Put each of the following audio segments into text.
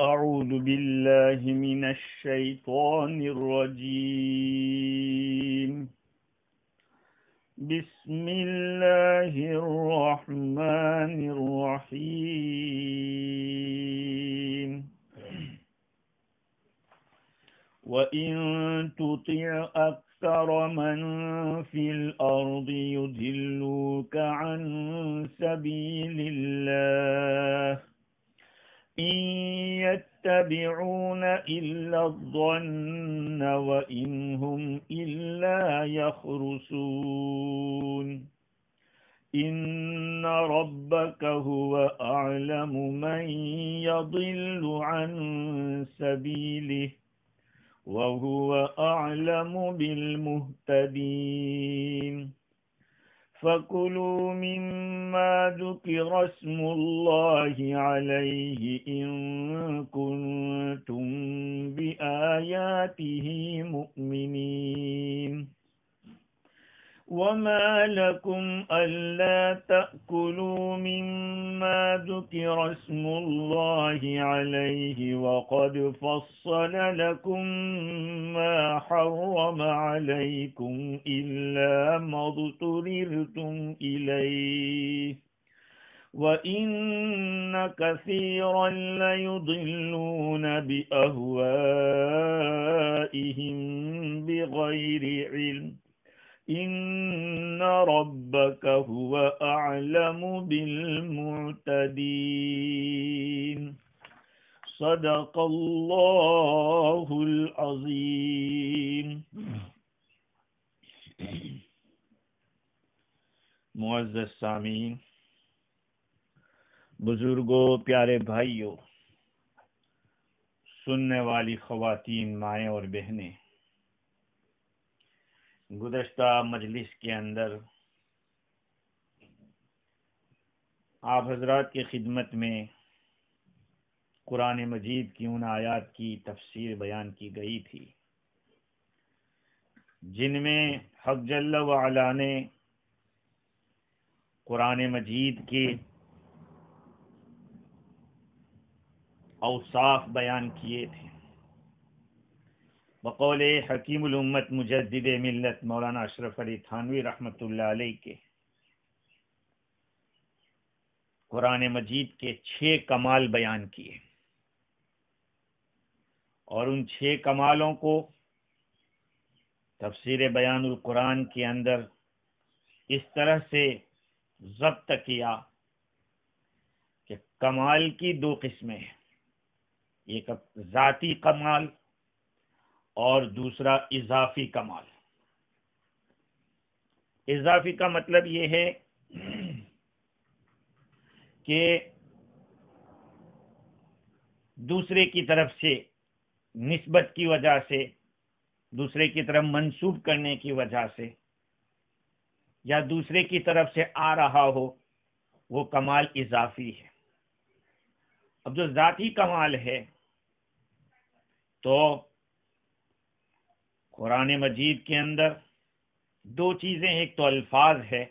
أعوذ بالله من الشيطان الرجيم. بسم الله الرحمن الرحيم. وإن تطع أكثر من في الأرض يضلوك عن سبيل الله إن يتبعون إلا الظن وإن هم إلا يخرصون. إن ربك هو أعلم من يضل عن سبيله وهو أعلم بالمهتدين. فكلوا مما ذكر اسم الله عليه إن كنتم بآياته مؤمنين. وما لكم ألا تأكلوا مما ذكر اسم الله عليه وقد فصل لكم ما حرم عليكم إلا ما اضطررتم إليه وإن كثيرا ليضلون بأهوائهم بغير علم إن ربك هو أعلم بالمعتدين. صدق اللہ العظیم. معزز سامعین، بزرگوں، پیارے بھائیوں، سننے والی خواتین، مائیں اور بہنیں، گزشتہ مجلس کے اندر آپ حضرات کی خدمت میں قرآن مجید کی ان آیات کی تفسیر بیان کی گئی تھی جن میں حق جل وعلا نے قرآن مجید کے اوصاف بیان کیے تھے. بقول حکیم الامت مجدد ملت مولانا اشرف علی تھانوی رحمۃ اللہ علیہ کے قرآن مجید کے 6 کمال بیان کیے، اور ان 6 کمالوں کو تفسیر بیان القرآن کے اندر اس طرح سے ضبط کیا کہ کمال کی 2 قسمیں ہیں، ایک ذاتی کمال اور دوسرا اضافی کمال. اضافی کا مطلب یہ ہے کہ دوسرے کی طرف سے نسبت کی وجہ سے، دوسرے کی طرف منسوب کرنے کی وجہ سے، یا دوسرے کی طرف سے آ رہا ہو، وہ کمال اضافی ہے. اب جو ذاتی کمال ہے تو قرآن مجید کے اندر 2 چیزیں، ایک تو الفاظ ہے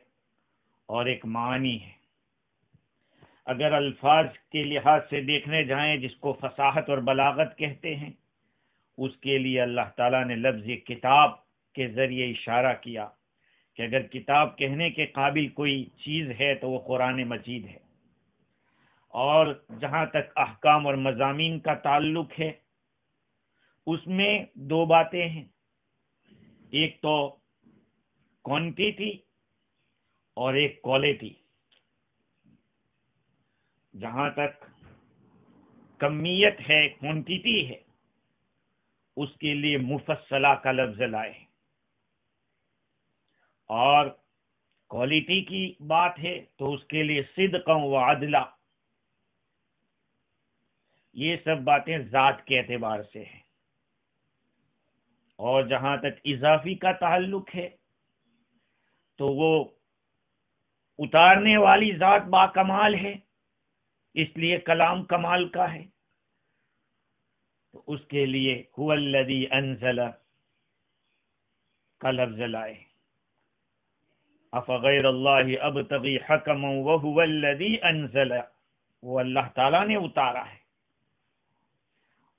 اور ایک معنی ہے. اگر الفاظ کے لحاظ سے دیکھنے جائیں، جس کو فصاحت اور بلاغت کہتے ہیں، اس کے لیے اللہ تعالیٰ نے لفظ کتاب کے ذریعے اشارہ کیا کہ اگر کتاب کہنے کے قابل کوئی چیز ہے تو وہ قرآن مجید ہے. اور جہاں تک احکام اور مضامین کا تعلق ہے، اس میں 2 باتیں ہیں، ایک تو کوانٹیٹی اور ایک کوالٹی. جہاں تک کمیت ہے، کوانٹیٹی ہے، اس کے لیے مفصلہ کا لفظ لائے، اور کوالٹی کی بات ہے تو اس کے لیے صدقا و عدلا. یہ سب باتیں ذات کے اعتبار سے ہیں. اور جہاں تک اضافی کا تعلق ہے تو وہ اتارنے والی ذات با کمال ہے، اس لیے کلام کمال کا ہے، تو اس کے لیے هو الذی انزل کا لفظ لائے. افغیر اللہ ابتغی حکما وهو الذی انزل، وہ اللہ تعالیٰ نے اتارا ہے،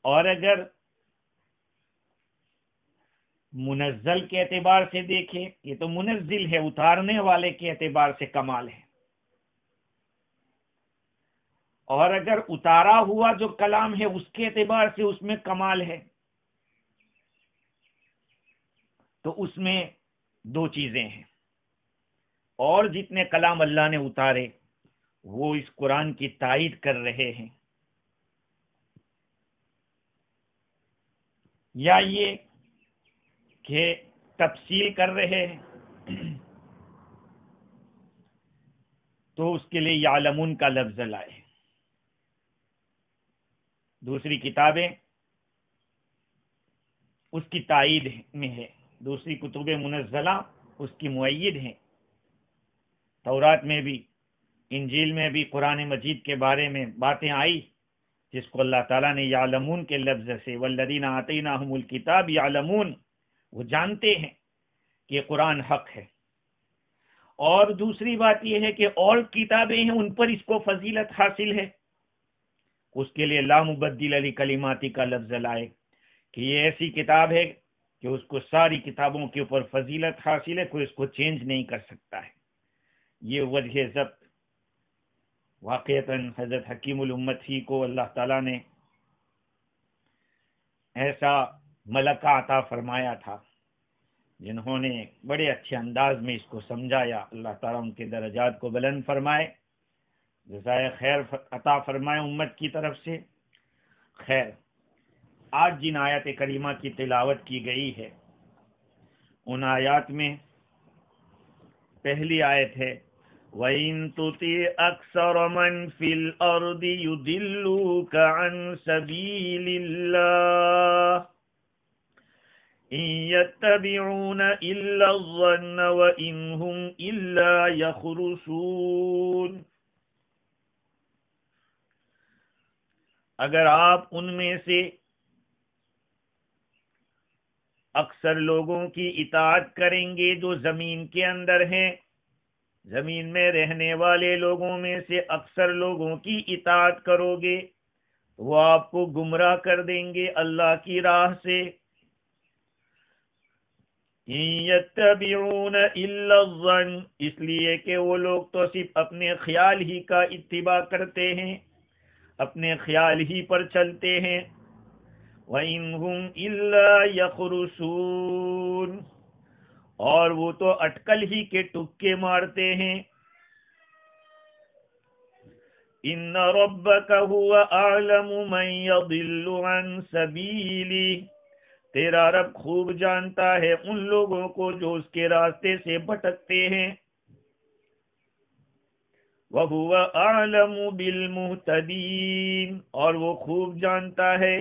اور اگر منزل کے اعتبار سے دیکھیں، یہ تو منزل ہے، اتارنے والے کے اعتبار سے کمال ہے، اور اگر اتارا ہوا جو کلام ہے اس کے اعتبار سے اس میں کمال ہے، تو اس میں دو چیزیں ہیں۔ اور جتنے کلام اللہ نے اتارے وہ اس قرآن کی تائید کر رہے ہیں، یا یہ کہ تفصیل کر رہے ہیں، تو اس کے لیے یعلمون کا لفظ لائے۔ دوسری کتابیں اس کی تائید میں ہے، دوسری کتب منزلہ اس کی مؤید ہیں۔ تورات میں بھی، انجیل میں بھی قرآن مجید کے بارے میں باتیں آئی جس کو اللہ تعالیٰ نے یعلمون کے لفظ سے، والذین آتیناہم الکتاب یعلمون، وہ جانتے ہیں کہ قرآن حق ہے۔ اور دوسری بات یہ ہے کہ اور کتابیں ہیں ان پر اس کو فضیلت حاصل ہے، اس کے لیے لا مبدل لکلماتی کا لفظ لائے کہ یہ ایسی کتاب ہے کہ اس کو ساری کتابوں کے اوپر فضیلت حاصل ہے، کوئی اس کو چینج نہیں کر سکتا ہے۔ یہ وجہ ضبط واقعتاً حضرت حکیم الامت ہی کو اللہ تعالیٰ نے ایسا ملکہ عطا فرمایا تھا جنہوں نے بڑے اچھے انداز میں اس کو سمجھایا۔ اللہ تعالیٰ ان کے درجات کو بلند فرمائے، جزائے خیر عطا فرمائے امت کی طرف سے۔ خیر، آج جن آیات کریمہ کی تلاوت کی گئی ہے ان آیات میں پہلی آیت ہے وَإِن تُطِعْ أَكْثَرَ مَنْ فِي الْأَرْضِ يُضِلُّوكَ عَنْ سَبِيلِ اللَّهِ إِن يَتَّبِعُونَ إِلَّا الظَّنَّ وَإِنْ هُمْ إِلَّا يَخْرُصُونَ۔ اگر آپ ان میں سے اکثر لوگوں کی اطاعت کریں گے جو زمین کے اندر ہیں، زمین میں رہنے والے لوگوں میں سے اکثر لوگوں کی اطاعت کرو گے تو وہ آپ کو گمراہ کر دیں گے اللہ کی راہ سے۔ إِن يَتَّبِعُونَ إِلَّا الظَّنَّ، اس لیے کہ وہ لوگ تو صرف اپنے خیال ہی کا اتباع کرتے ہیں، اپنے خیال ہی پر چلتے ہیں۔ وَإِنْ هُمْ إِلَّا يَخْرُصُونَ، اور وہ تو اٹکل ہی کے ٹکے مارتے ہیں۔ إِنَّ رَبَّكَ هُوَ أَعْلَمُ مَنْ يَضِلُّ عَنْ سَبِيلِهِ، تیرا رب خوب جانتا ہے ان لوگوں کو جو اس کے راستے سے بھٹکتے ہیں۔ وَهُوَ أَعْلَمُ بِالْمُهْتَدِينَ، اور وہ خوب جانتا ہے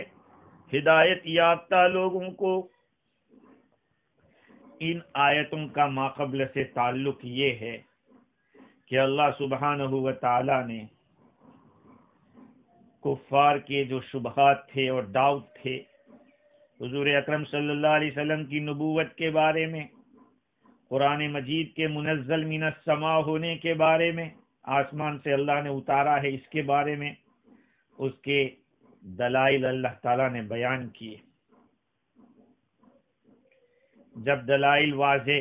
ہدایت یافتہ لوگوں کو۔ ان آیتوں کا ماقبل سے تعلق یہ ہے کہ اللہ سبحانہ و تعالی نے کفار کے جو شبہات تھے اور ڈاؤٹ تھے حضور اکرم صلی اللہ علیہ وسلم کی نبوت کے بارے میں، قرآن مجید کے منزل من السماء ہونے کے بارے میں، آسمان سے اللہ نے اتارا ہے اس کے بارے میں، اس کے دلائل اللہ تعالیٰ نے بیان کیے۔ جب دلائل واضح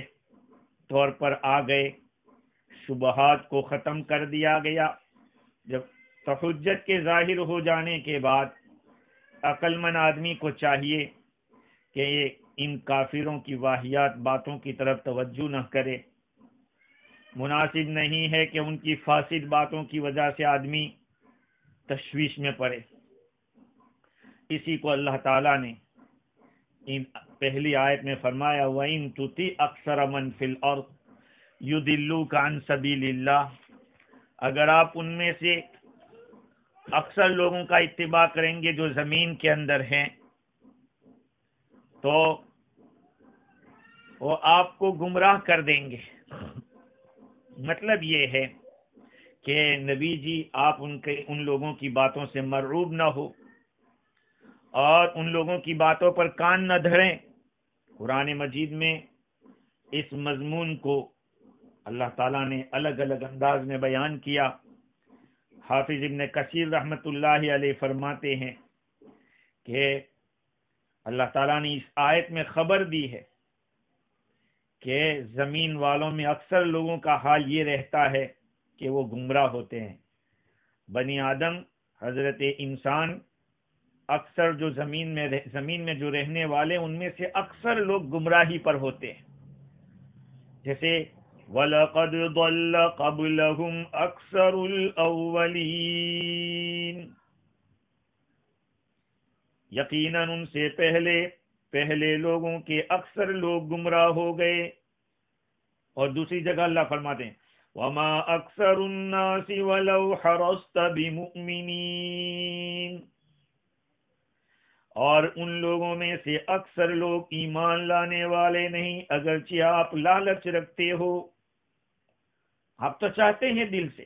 طور پر آ گئے، شبہات کو ختم کر دیا گیا، جب حجت کے ظاہر ہو جانے کے بعد عقل مند آدمی کو چاہیے کہ ان کافروں کی واہیات باتوں کی طرف توجہ نہ کرے۔ مناسب نہیں ہے کہ ان کی فاسد باتوں کی وجہ سے آدمی تشویش میں پڑے۔ اسی کو اللہ تعالیٰ نے ان پہلی آیت میں فرمایا وَإِن تُطِعْ أَكْثَرَ مَنْ فِي الْأَرْضِ يُضِلُّوكَ عَنْ سَبِيلِ اللَّهِ، اگر آپ ان میں سے اکثر لوگوں کا اتباع کریں گے جو زمین کے اندر ہیں تو وہ آپ کو گمراہ کر دیں گے۔ مطلب یہ ہے کہ نبی جی آپ ان لوگوں کی باتوں سے مرعوب نہ ہو اور ان لوگوں کی باتوں پر کان نہ دھریں۔ قرآن مجید میں اس مضمون کو اللہ تعالیٰ نے الگ الگ انداز میں بیان کیا۔ حافظ ابن کثیر رحمت اللہ علیہ فرماتے ہیں کہ اللہ تعالیٰ نے اس آیت میں خبر دی ہے کہ زمین والوں میں اکثر لوگوں کا حال یہ رہتا ہے کہ وہ گمراہ ہوتے ہیں. بنی آدم، حضرت انسان، اکثر جو زمین میں جو رہنے والے ان میں سے اکثر لوگ گمراہی پر ہوتے ہیں. جیسے وَلَقَدْ ضَلَّ قَبْلَهُمْ أَكْثَرُ الْأَوَّلِينَ، یقیناً ان سے پہلے لوگوں کے اکثر لوگ گمراہ ہو گئے. اور دوسری جگہ اللہ فرماتے ہیں وَمَا أَكْثَرُ النَّاسِ وَلَوْ حَرَصْتَ بِمُؤْمِنِينَ، اور ان لوگوں میں سے اکثر لوگ ایمان لانے والے نہیں، اگرچہ آپ لالچ رکھتے ہو. آپ تو چاہتے ہیں دل سے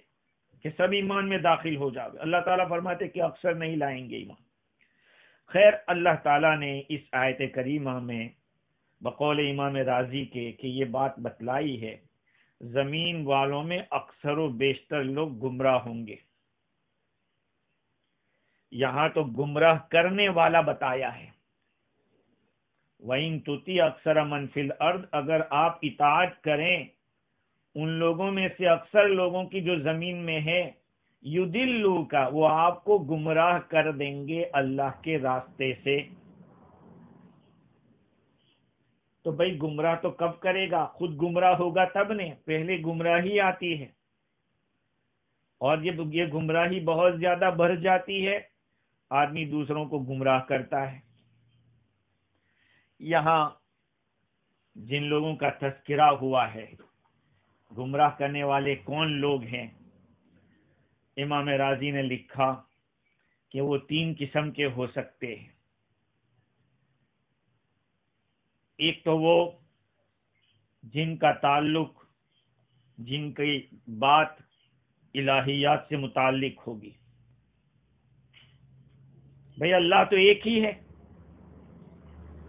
کہ سب ایمان میں داخل ہو جاؤ. اللہ تعالیٰ فرماتے کہ اکثر نہیں لائیں گے ایمان. خیر، اللہ تعالیٰ نے اس آیت کریمہ میں بقول امام راضی کے کہ یہ بات بتلائی ہے زمین والوں میں اکثر و بیشتر لوگ گمراہ ہوں گے. یہاں تو گمراہ کرنے والا بتایا ہے. وَإِن تُطِعْ أَكْثَرَ مَنْ فِي الْأَرْضِ، اگر آپ اطاعت کریں ان لوگوں میں سے اکثر لوگوں کی جو زمین میں ہے، یُضِلُّوکَ، وہ آپ کو گمراہ کر دیں گے اللہ کے راستے سے. تو بھائی گمراہ تو کب کرے گا؟ خود گمراہ ہوگا تب نے. پہلے گمراہی آتی ہے اور یہ گمراہی بہت زیادہ بڑھ جاتی ہے، آدمی دوسروں کو گمراہ کرتا ہے. یہاں جن لوگوں کا تذکرہ ہوا ہے گمراہ کرنے والے کون لوگ ہیں، امام راضی نے لکھا کہ وہ 3 قسم کے ہو سکتے ہیں. ایک تو وہ جن کا تعلق، جن کی بات الہیات سے متعلق ہوگی. بھئی اللہ تو ایک ہی ہے،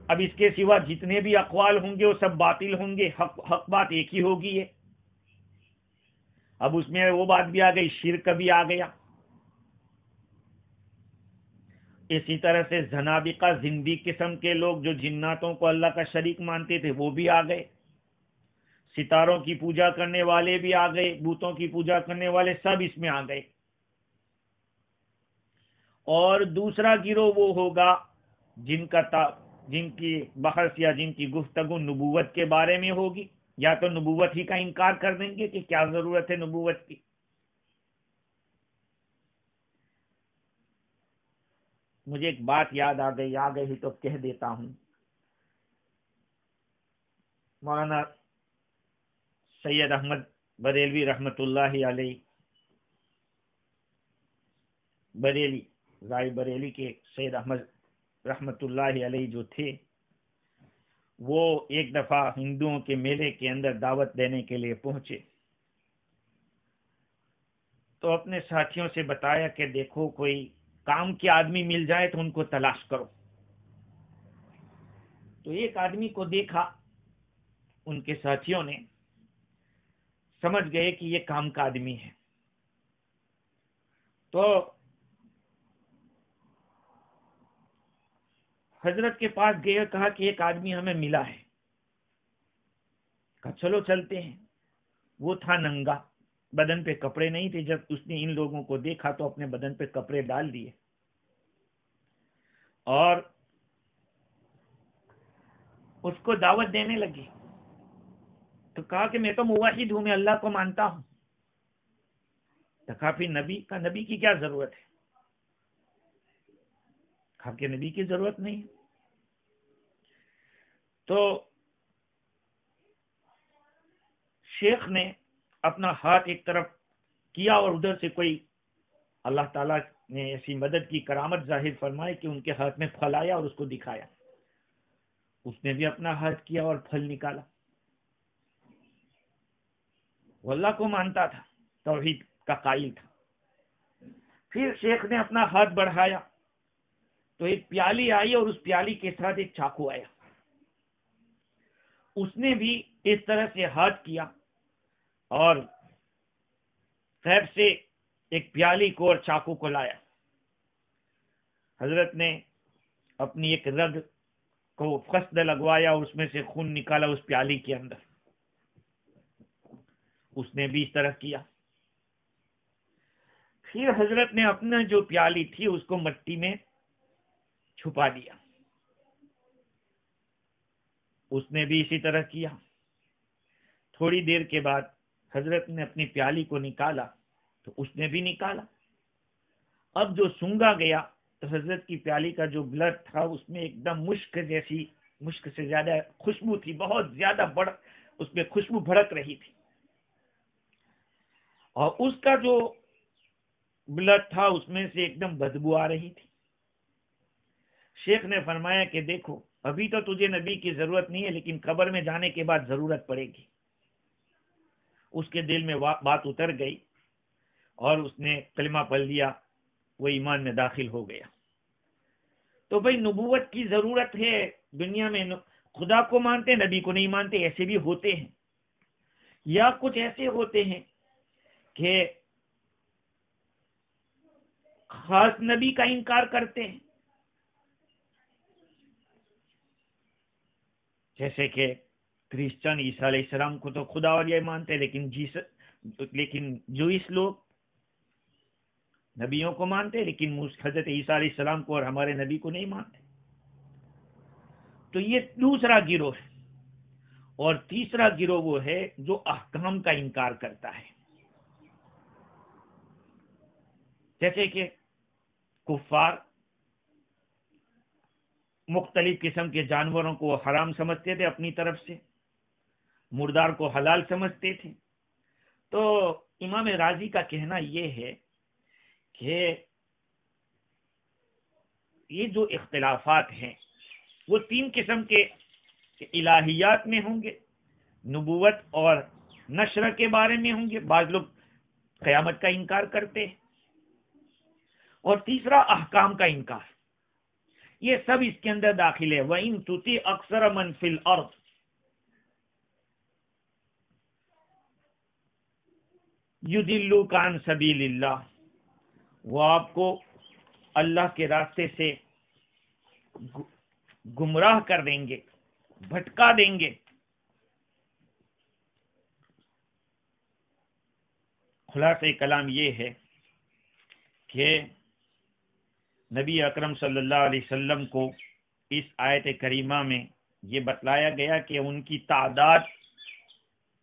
اب اس کے سوا جتنے بھی اقوال ہوں گے وہ سب باطل ہوں گے، حق بات ایک ہی ہوگی ہے. اب اس میں وہ بات بھی آ گئی، شرک بھی آ گیا. اسی طرح سے زنادقہ، زندی قسم کے لوگ جو جناتوں کو اللہ کا شریک مانتے تھے وہ بھی آ گئے. ستاروں کی پوجا کرنے والے بھی آ گئے، بتوں کی پوجا کرنے والے سب اس میں آ گئے. اور دوسرا گروہ وہ ہوگا جن کی بحث یا جن کی گفتگو نبوت کے بارے میں ہوگی، یا تو نبوت ہی کا انکار کر دیں گے کہ کیا ضرورت ہے نبوت کی. مجھے ایک بات یاد آ گئی تو کہہ دیتا ہوں. مولانا سید احمد بریلوی رحمت اللہ علیہ، بریلی، رائے بریلی کے سید احمد رحمت اللہ علیہ جو تھے، وہ ایک دفعہ ہندوؤں کے میلے کے اندر دعوت دینے کے لیے پہنچے تو اپنے ساتھیوں سے بتایا کہ دیکھو کوئی کام کے آدمی مل جائے تو ان کو تلاش کرو. تو ایک آدمی کو دیکھا، ان کے ساتھیوں نے سمجھ گئے کہ یہ کام کا آدمی ہے. تو حضرت کے پاس گئے، کہا کہ ایک آدمی ہمیں ملا ہے. کہا چلو چلتے ہیں. وہ تھا ننگا، بدن پہ کپڑے نہیں تھے. جب اس نے ان لوگوں کو دیکھا تو اپنے بدن پہ کپڑے ڈال دیے اور اس کو دعوت دینے لگی. تو کہا کہ میں تو موحد ہوں، میں اللہ کو مانتا ہوں. تو کہا پھر نبی کی کیا ضرورت ہے؟ کہا کہ نبی کی ضرورت نہیں. تو شیخ نے اپنا ہاتھ ایک طرف کیا اور ادھر سے کوئی اللہ تعالیٰ نے ایسی مدد کی، کرامت ظاہر فرمائی کہ ان کے ہاتھ میں پھل آیا اور اس کو دکھایا. اس نے بھی اپنا ہاتھ کیا اور پھل نکالا. وہ اللہ کو مانتا تھا، توحید کا قائل تھا. پھر شیخ نے اپنا ہاتھ بڑھایا تو ایک پیالی آئی اور اس پیالی کے ساتھ ایک چاقو آیا. اس نے بھی اس طرح سے ہاتھ کیا اور غیب سے ایک پیالی کو اور چاقو کو لایا. حضرت نے اپنی ایک رگ کو قصد لگوایا، اس میں سے خون نکالا اس پیالی کے اندر. اس نے بھی اس طرح کیا. پھر حضرت نے اپنا جو پیالی تھی اس کو مٹی میں چھپا دیا. اس نے بھی اسی طرح کیا. تھوڑی دیر کے بعد حضرت نے اپنی پیالی کو نکالا تو اس نے بھی نکالا. اب جو سونگا گیا تو حضرت کی پیالی کا جو بلڈ تھا اس میں ایک دم مشک جیسی، مشک سے زیادہ خوشبو تھی، بہت زیادہ اس میں خوشبو بھڑک رہی تھی. اور اس کا جو بلڈ تھا اس میں سے ایک دم بدبو آ رہی تھی. شیخ نے فرمایا کہ دیکھو ابھی تو تجھے نبی کی ضرورت نہیں ہے، لیکن قبر میں جانے کے بعد ضرورت پڑے گی. اس کے دل میں بات اتر گئی اور اس نے کلمہ پڑھ لیا، وہ ایمان میں داخل ہو گیا. تو بھائی نبوت کی ضرورت ہے دنیا میں. خدا کو مانتے نبی کو نہیں مانتے، ایسے بھی ہوتے ہیں. یا کچھ ایسے ہوتے ہیں کہ خاص نبی کا انکار کرتے ہیں، جیسے کہ کرسچن عیسیٰ علیہ السلام کو تو خدا اور یہ مانتے، لیکن جوئس لوگ نبیوں کو مانتے لیکن حضرت عیسیٰ علیہ السلام کو اور ہمارے نبی کو نہیں مانتے. تو یہ دوسرا گروہ ہے. اور تیسرا گروہ وہ ہے جو احکام کا انکار کرتا ہے، جیسے کہ کفار مختلف قسم کے جانوروں کو حرام سمجھتے تھے، اپنی طرف سے مردار کو حلال سمجھتے تھے. تو امام رازی کا کہنا یہ ہے کہ یہ جو اختلافات ہیں وہ تین قسم کے الہیات میں ہوں گے، نبوت اور نشر کے بارے میں ہوں گے. بعض لوگ قیامت کا انکار کرتے ہیں. اور تیسرا احکام کا انکار. یہ سب اس کے اندر داخل ہے. وَإِن تُطِعْ أَكْثَرَ مَنْ فِي الْأَرْضِ يُضِلُّوكَ عَنْ سَبِيلِ اللَّهِ، وہ آپ کو اللہ کے راستے سے گمراہ کر دیں گے، بھٹکا دیں گے. خلاصہ کلام یہ ہے کہ نبی اکرم صلی اللہ علیہ وسلم کو اس آیت کریمہ میں یہ بتلایا گیا کہ ان کی تعداد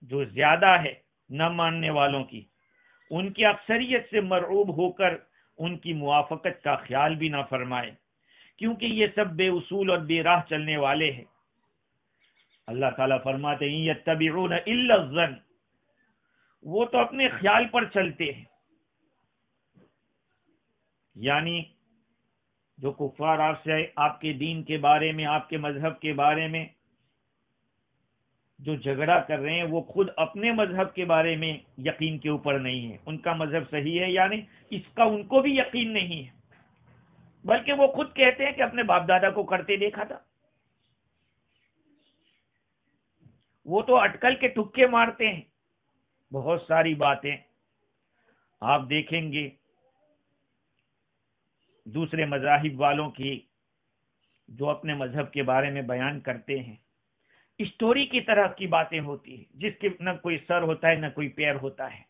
جو زیادہ ہے نہ ماننے والوں کی، ان کی اکثریت سے مرعوب ہو کر ان کی موافقت کا خیال بھی نہ فرمائے، کیونکہ یہ سب بے اصول اور بے راہ چلنے والے ہیں. اللہ تعالیٰ فرماتے ہیں یتبعون الا الظن، وہ تو اپنے خیال پر چلتے ہیں. یعنی جو کفار آپ سے آپ کے دین کے بارے میں، آپ کے مذہب کے بارے میں جو جھگڑا کر رہے ہیں، وہ خود اپنے مذہب کے بارے میں یقین کے اوپر نہیں ہے. ان کا مذہب صحیح ہے یعنی اس کا ان کو بھی یقین نہیں ہے، بلکہ وہ خود کہتے ہیں کہ اپنے باپ دادا کو کرتے دیکھا تھا. وہ تو اٹکل کے ٹکے مارتے ہیں. بہت ساری باتیں آپ دیکھیں گے دوسرے مذاہب والوں کی جو اپنے مذہب کے بارے میں بیان کرتے ہیں، اسٹوری کی طرح کی باتیں ہوتی ہیں، جس کے نہ کوئی سر ہوتا ہے نہ کوئی پیر ہوتا ہے،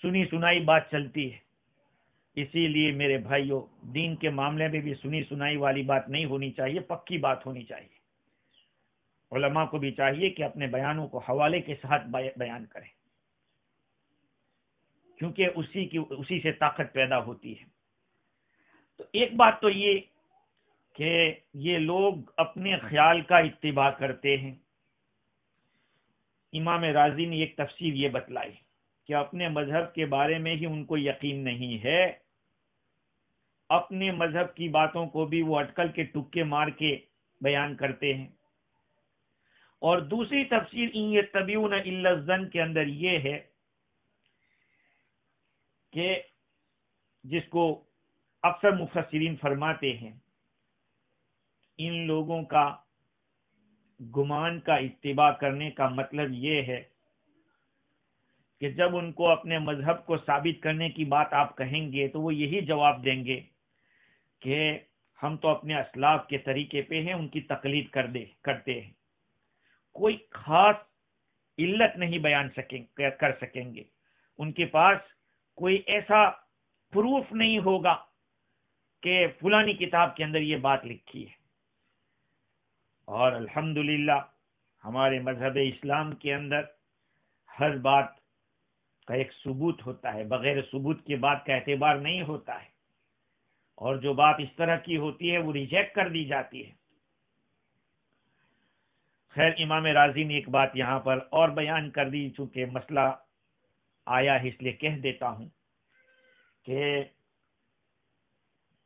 سنی سنائی بات چلتی ہے. اسی لیے میرے بھائیوں، دین کے معاملے میں بھی سنی سنائی والی بات نہیں ہونی چاہیے، پکی بات ہونی چاہیے. علماء کو بھی چاہیے کہ اپنے بیانوں کو حوالے کے ساتھ بیان کریں، کیونکہ اسی سے طاقت پیدا ہوتی ہے. تو ایک بات تو یہ کہ یہ لوگ اپنے خیال کا اتباع کرتے ہیں. امام رازی نے ایک تفسیر یہ بتلائی کہ اپنے مذہب کے بارے میں ہی ان کو یقین نہیں ہے، اپنے مذہب کی باتوں کو بھی وہ اٹکل کے ٹکے مار کے بیان کرتے ہیں. اور دوسری تفسیر ان یتبعون الا الظن کے اندر یہ ہے کہ جس کو اکثر مفسرین فرماتے ہیں ان لوگوں کا گمان کا اتباع کرنے کا مطلب یہ ہے کہ جب ان کو اپنے مذہب کو ثابت کرنے کی بات آپ کہیں گے تو وہ یہی جواب دیں گے کہ ہم تو اپنے اسلاف کے طریقے پہ ہیں، ان کی تقلید کرتے ہیں، کوئی خاص علت نہیں کر سکیں گے، ان کے پاس کوئی ایسا پروف نہیں ہوگا کہ فلانی کتاب کے اندر یہ بات لکھی ہے۔ اور الحمدللہ ہمارے مذہب اسلام کے اندر ہر بات کا ایک ثبوت ہوتا ہے، بغیر ثبوت کی بات کا اعتبار نہیں ہوتا ہے، اور جو بات اس طرح کی ہوتی ہے وہ ریجیکٹ کر دی جاتی ہے۔ خیر، امام رازی نے ایک بات یہاں پر اور بیان کر دی، چونکہ مسئلہ آیا ہے اس لیے کہہ دیتا ہوں کہ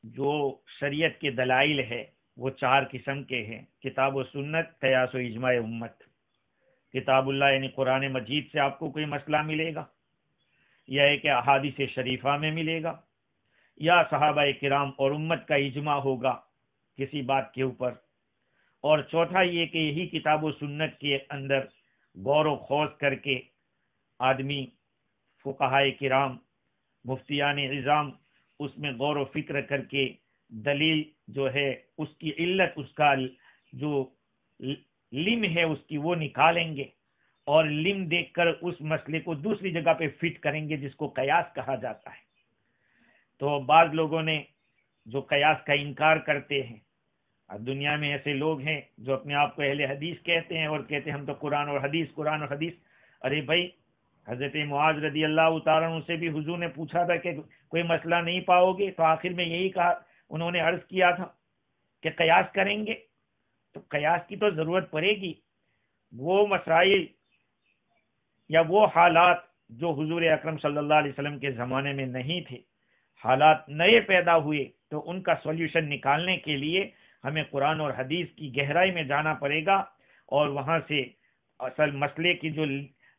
جو شریعت کے دلائل ہے وہ 4 قسم کے ہیں: کتاب و سنت، قیاس و اجماع امت۔ کتاب اللہ یعنی قرآن مجید سے آپ کو کوئی مسئلہ ملے گا، یا ہے کہ احادیث شریفہ میں ملے گا، یا صحابہ کرام اور امت کا اجماع ہوگا کسی بات کے اوپر، اور چوتھا یہ کہ یہی کتاب و سنت کے اندر غور و خوض کر کے آدمی، فقہائے کرام، مفتیان عظام، اس میں غور و فکر کر کے دلیل جو ہے اس کی علت، اس کا جو لم ہے اس کی وہ نکالیں گے، اور لم دیکھ کر اس مسئلے کو دوسری جگہ پہ فٹ کریں گے، جس کو قیاس کہا جاتا ہے۔ تو بعض لوگوں نے جو قیاس کا انکار کرتے ہیں، اب دنیا میں ایسے لوگ ہیں جو اپنے آپ کو اہل حدیث کہتے ہیں اور کہتے ہیں ہم تو قرآن اور حدیث۔ ارے بھائی، حضرت معاذ رضی اللہ تعالیٰ عنہ سے بھی حضور نے پوچھا تھا کہ کوئی مسئلہ نہیں پاؤ گے، تو آخر میں یہی کہا، انہوں نے عرض کیا تھا کہ قیاس کریں گے۔ تو قیاس کی تو ضرورت پڑے گی، وہ مسائل یا وہ حالات جو حضور اکرم صلی اللہ علیہ وسلم کے زمانے میں نہیں تھے، حالات نئے پیدا ہوئے، تو ان کا سولوشن نکالنے کے لیے ہمیں قرآن اور حدیث کی گہرائی میں جانا پڑے گا، اور وہاں سے اصل مسئلے کی جو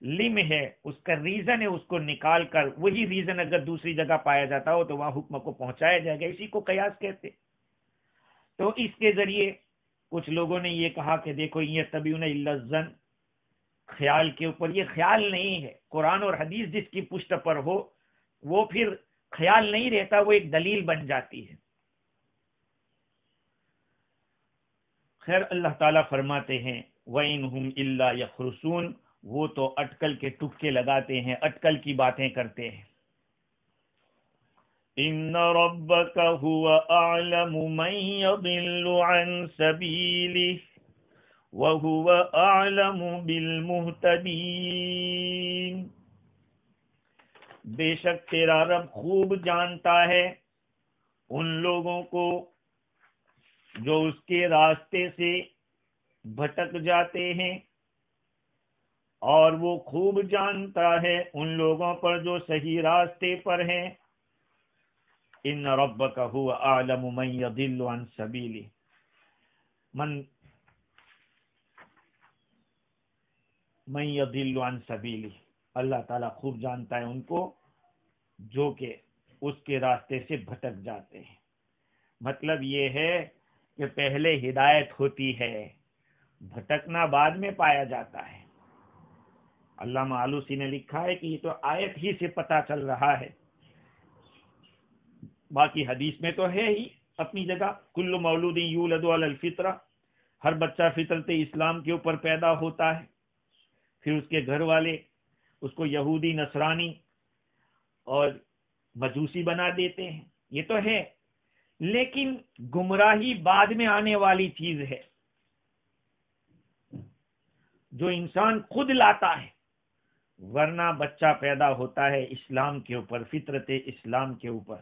لم ہے، اس کا ریزن ہے، اس کو نکال کر وہی ریزن اگر دوسری جگہ پایا جاتا ہو تو وہاں حکم کو پہنچایا جائے گا۔ اسی کو قیاس کہتے۔ تو اس کے ذریعے کچھ لوگوں نے یہ کہا کہ دیکھو یہ تبیون الا الظن، خیال کے اوپر، یہ خیال نہیں ہے، قرآن اور حدیث جس کی پشت پر ہو وہ پھر خیال نہیں رہتا، وہ ایک دلیل بن جاتی ہے۔ خیر، اللہ تعالیٰ فرماتے ہیں وَإِنْهُمْ إِلَّا يَخْرُصُونَ، وہ تو اٹکل کے ٹکے لگاتے ہیں، اٹکل کی باتیں کرتے ہیں۔ إِنَّ رَبَّكَ هُوَ أَعْلَمُ مَنْ يَضِلُّ عَنْ سَبِيلِهِ وَهُوَ أَعْلَمُ بِالْمُهْتَدِينَ، بے شک تیرا رب خوب جانتا ہے ان لوگوں کو جو اس کے راستے سے بھٹک جاتے ہیں، اور وہ خوب جانتا ہے ان لوگوں پر جو صحیح راستے پر ہیں۔ ان ربک هو اعلم من يضل عن سبیلہ، من يضل عن سبیلہ، اللہ تعالیٰ خوب جانتا ہے ان کو جو کہ اس کے راستے سے بھٹک جاتے ہیں۔ مطلب یہ ہے کہ پہلے ہدایت ہوتی ہے، بھٹکنا بعد میں پایا جاتا ہے۔ علامہ آلوسی نے لکھا ہے کہ یہ تو آیت ہی سے پتہ چل رہا ہے، باقی حدیث میں تو ہے ہی اپنی جگہ، کل مولود یولد علی الفطرہ، ہر بچہ فطرت اسلام کے اوپر پیدا ہوتا ہے، پھر اس کے گھر والے اس کو یہودی، نصرانی اور مجوسی بنا دیتے ہیں، یہ تو ہے، لیکن گمراہی بعد میں آنے والی چیز ہے جو انسان خود لاتا ہے، ورنہ بچہ پیدا ہوتا ہے اسلام کے اوپر، فطرت اسلام کے اوپر۔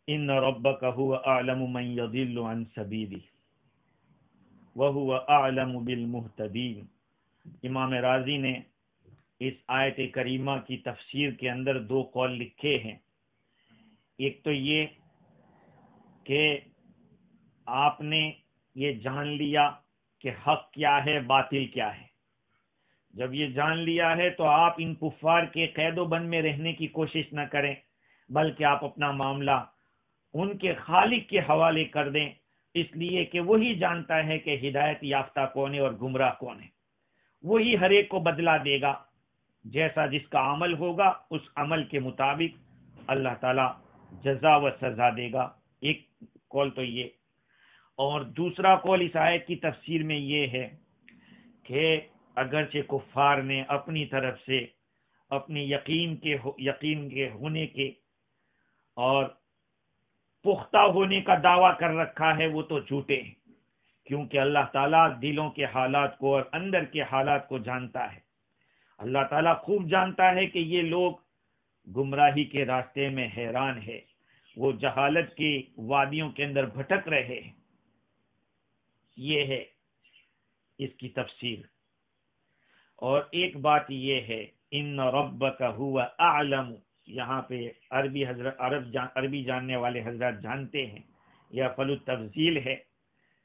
ان ربک هو اعلم من يضل عن سبیلہ وهو اعلم بالمهتدین۔ امام رازی نے اس آیت کریمہ کی تفسیر کے اندر 2 قول لکھے ہیں۔ ایک تو یہ کہ آپ نے یہ جان لیا کہ حق کیا ہے، باطل کیا ہے۔ جب یہ جان لیا ہے تو آپ ان کفار کے قید و بند میں رہنے کی کوشش نہ کریں، بلکہ آپ اپنا معاملہ ان کے خالق کے حوالے کر دیں، اس لیے کہ وہی جانتا ہے کہ ہدایت یافتہ کون ہے اور گمراہ کون ہے۔ وہی ہر ایک کو بدلہ دے گا، جیسا جس کا عمل ہوگا اس عمل کے مطابق اللہ تعالیٰ جزا و سزا دے گا. ایک قول تو یہ. اور دوسرا قول اس آیت کی تفسیر میں یہ ہے کہ اگرچہ کفار نے اپنی طرف سے اپنی یقین کے ہونے کے اور پختہ ہونے کا دعویٰ کر رکھا ہے، وہ تو جھوٹے ہیں، کیونکہ اللہ تعالیٰ دلوں کے حالات کو اور اندر کے حالات کو جانتا ہے. اللہ تعالیٰ خوب جانتا ہے کہ یہ لوگ گمراہی کے راستے میں حیران ہے، وہ جہالت کی وادیوں کے اندر بھٹک رہے ہیں. یہ ہے اس کی تفسیر. اور ایک بات یہ ہے، ان ربک هو اعلم، یہاں پہ عربی جاننے والے حضرات جانتے ہیں یا فل التفضیل ہے،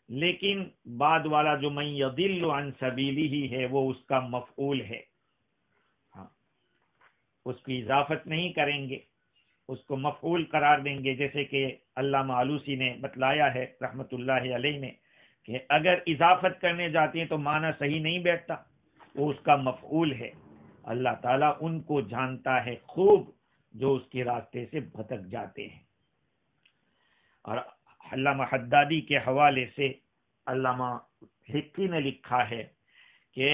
لیکن بعد والا جو من یضل عن سبیلہ ہے وہ اس کا مفعول ہے. ہاں، اس کی اضافت نہیں کریں گے، اس کو مفعول قرار دیں گے، جیسے کہ علامہ آلوسی نے بتلایا ہے رحمت اللہ علیہ نے کہ اگر اضافت کرنے جاتے ہیں تو معنی صحیح نہیں بیٹھتا، وہ اس کا مفعول ہے. اللہ تعالیٰ ان کو جانتا ہے خوب جو اس کے راستے سے بھٹک جاتے ہیں. اور علامہ حدادی کے حوالے سے علامہ حقی نے لکھا ہے کہ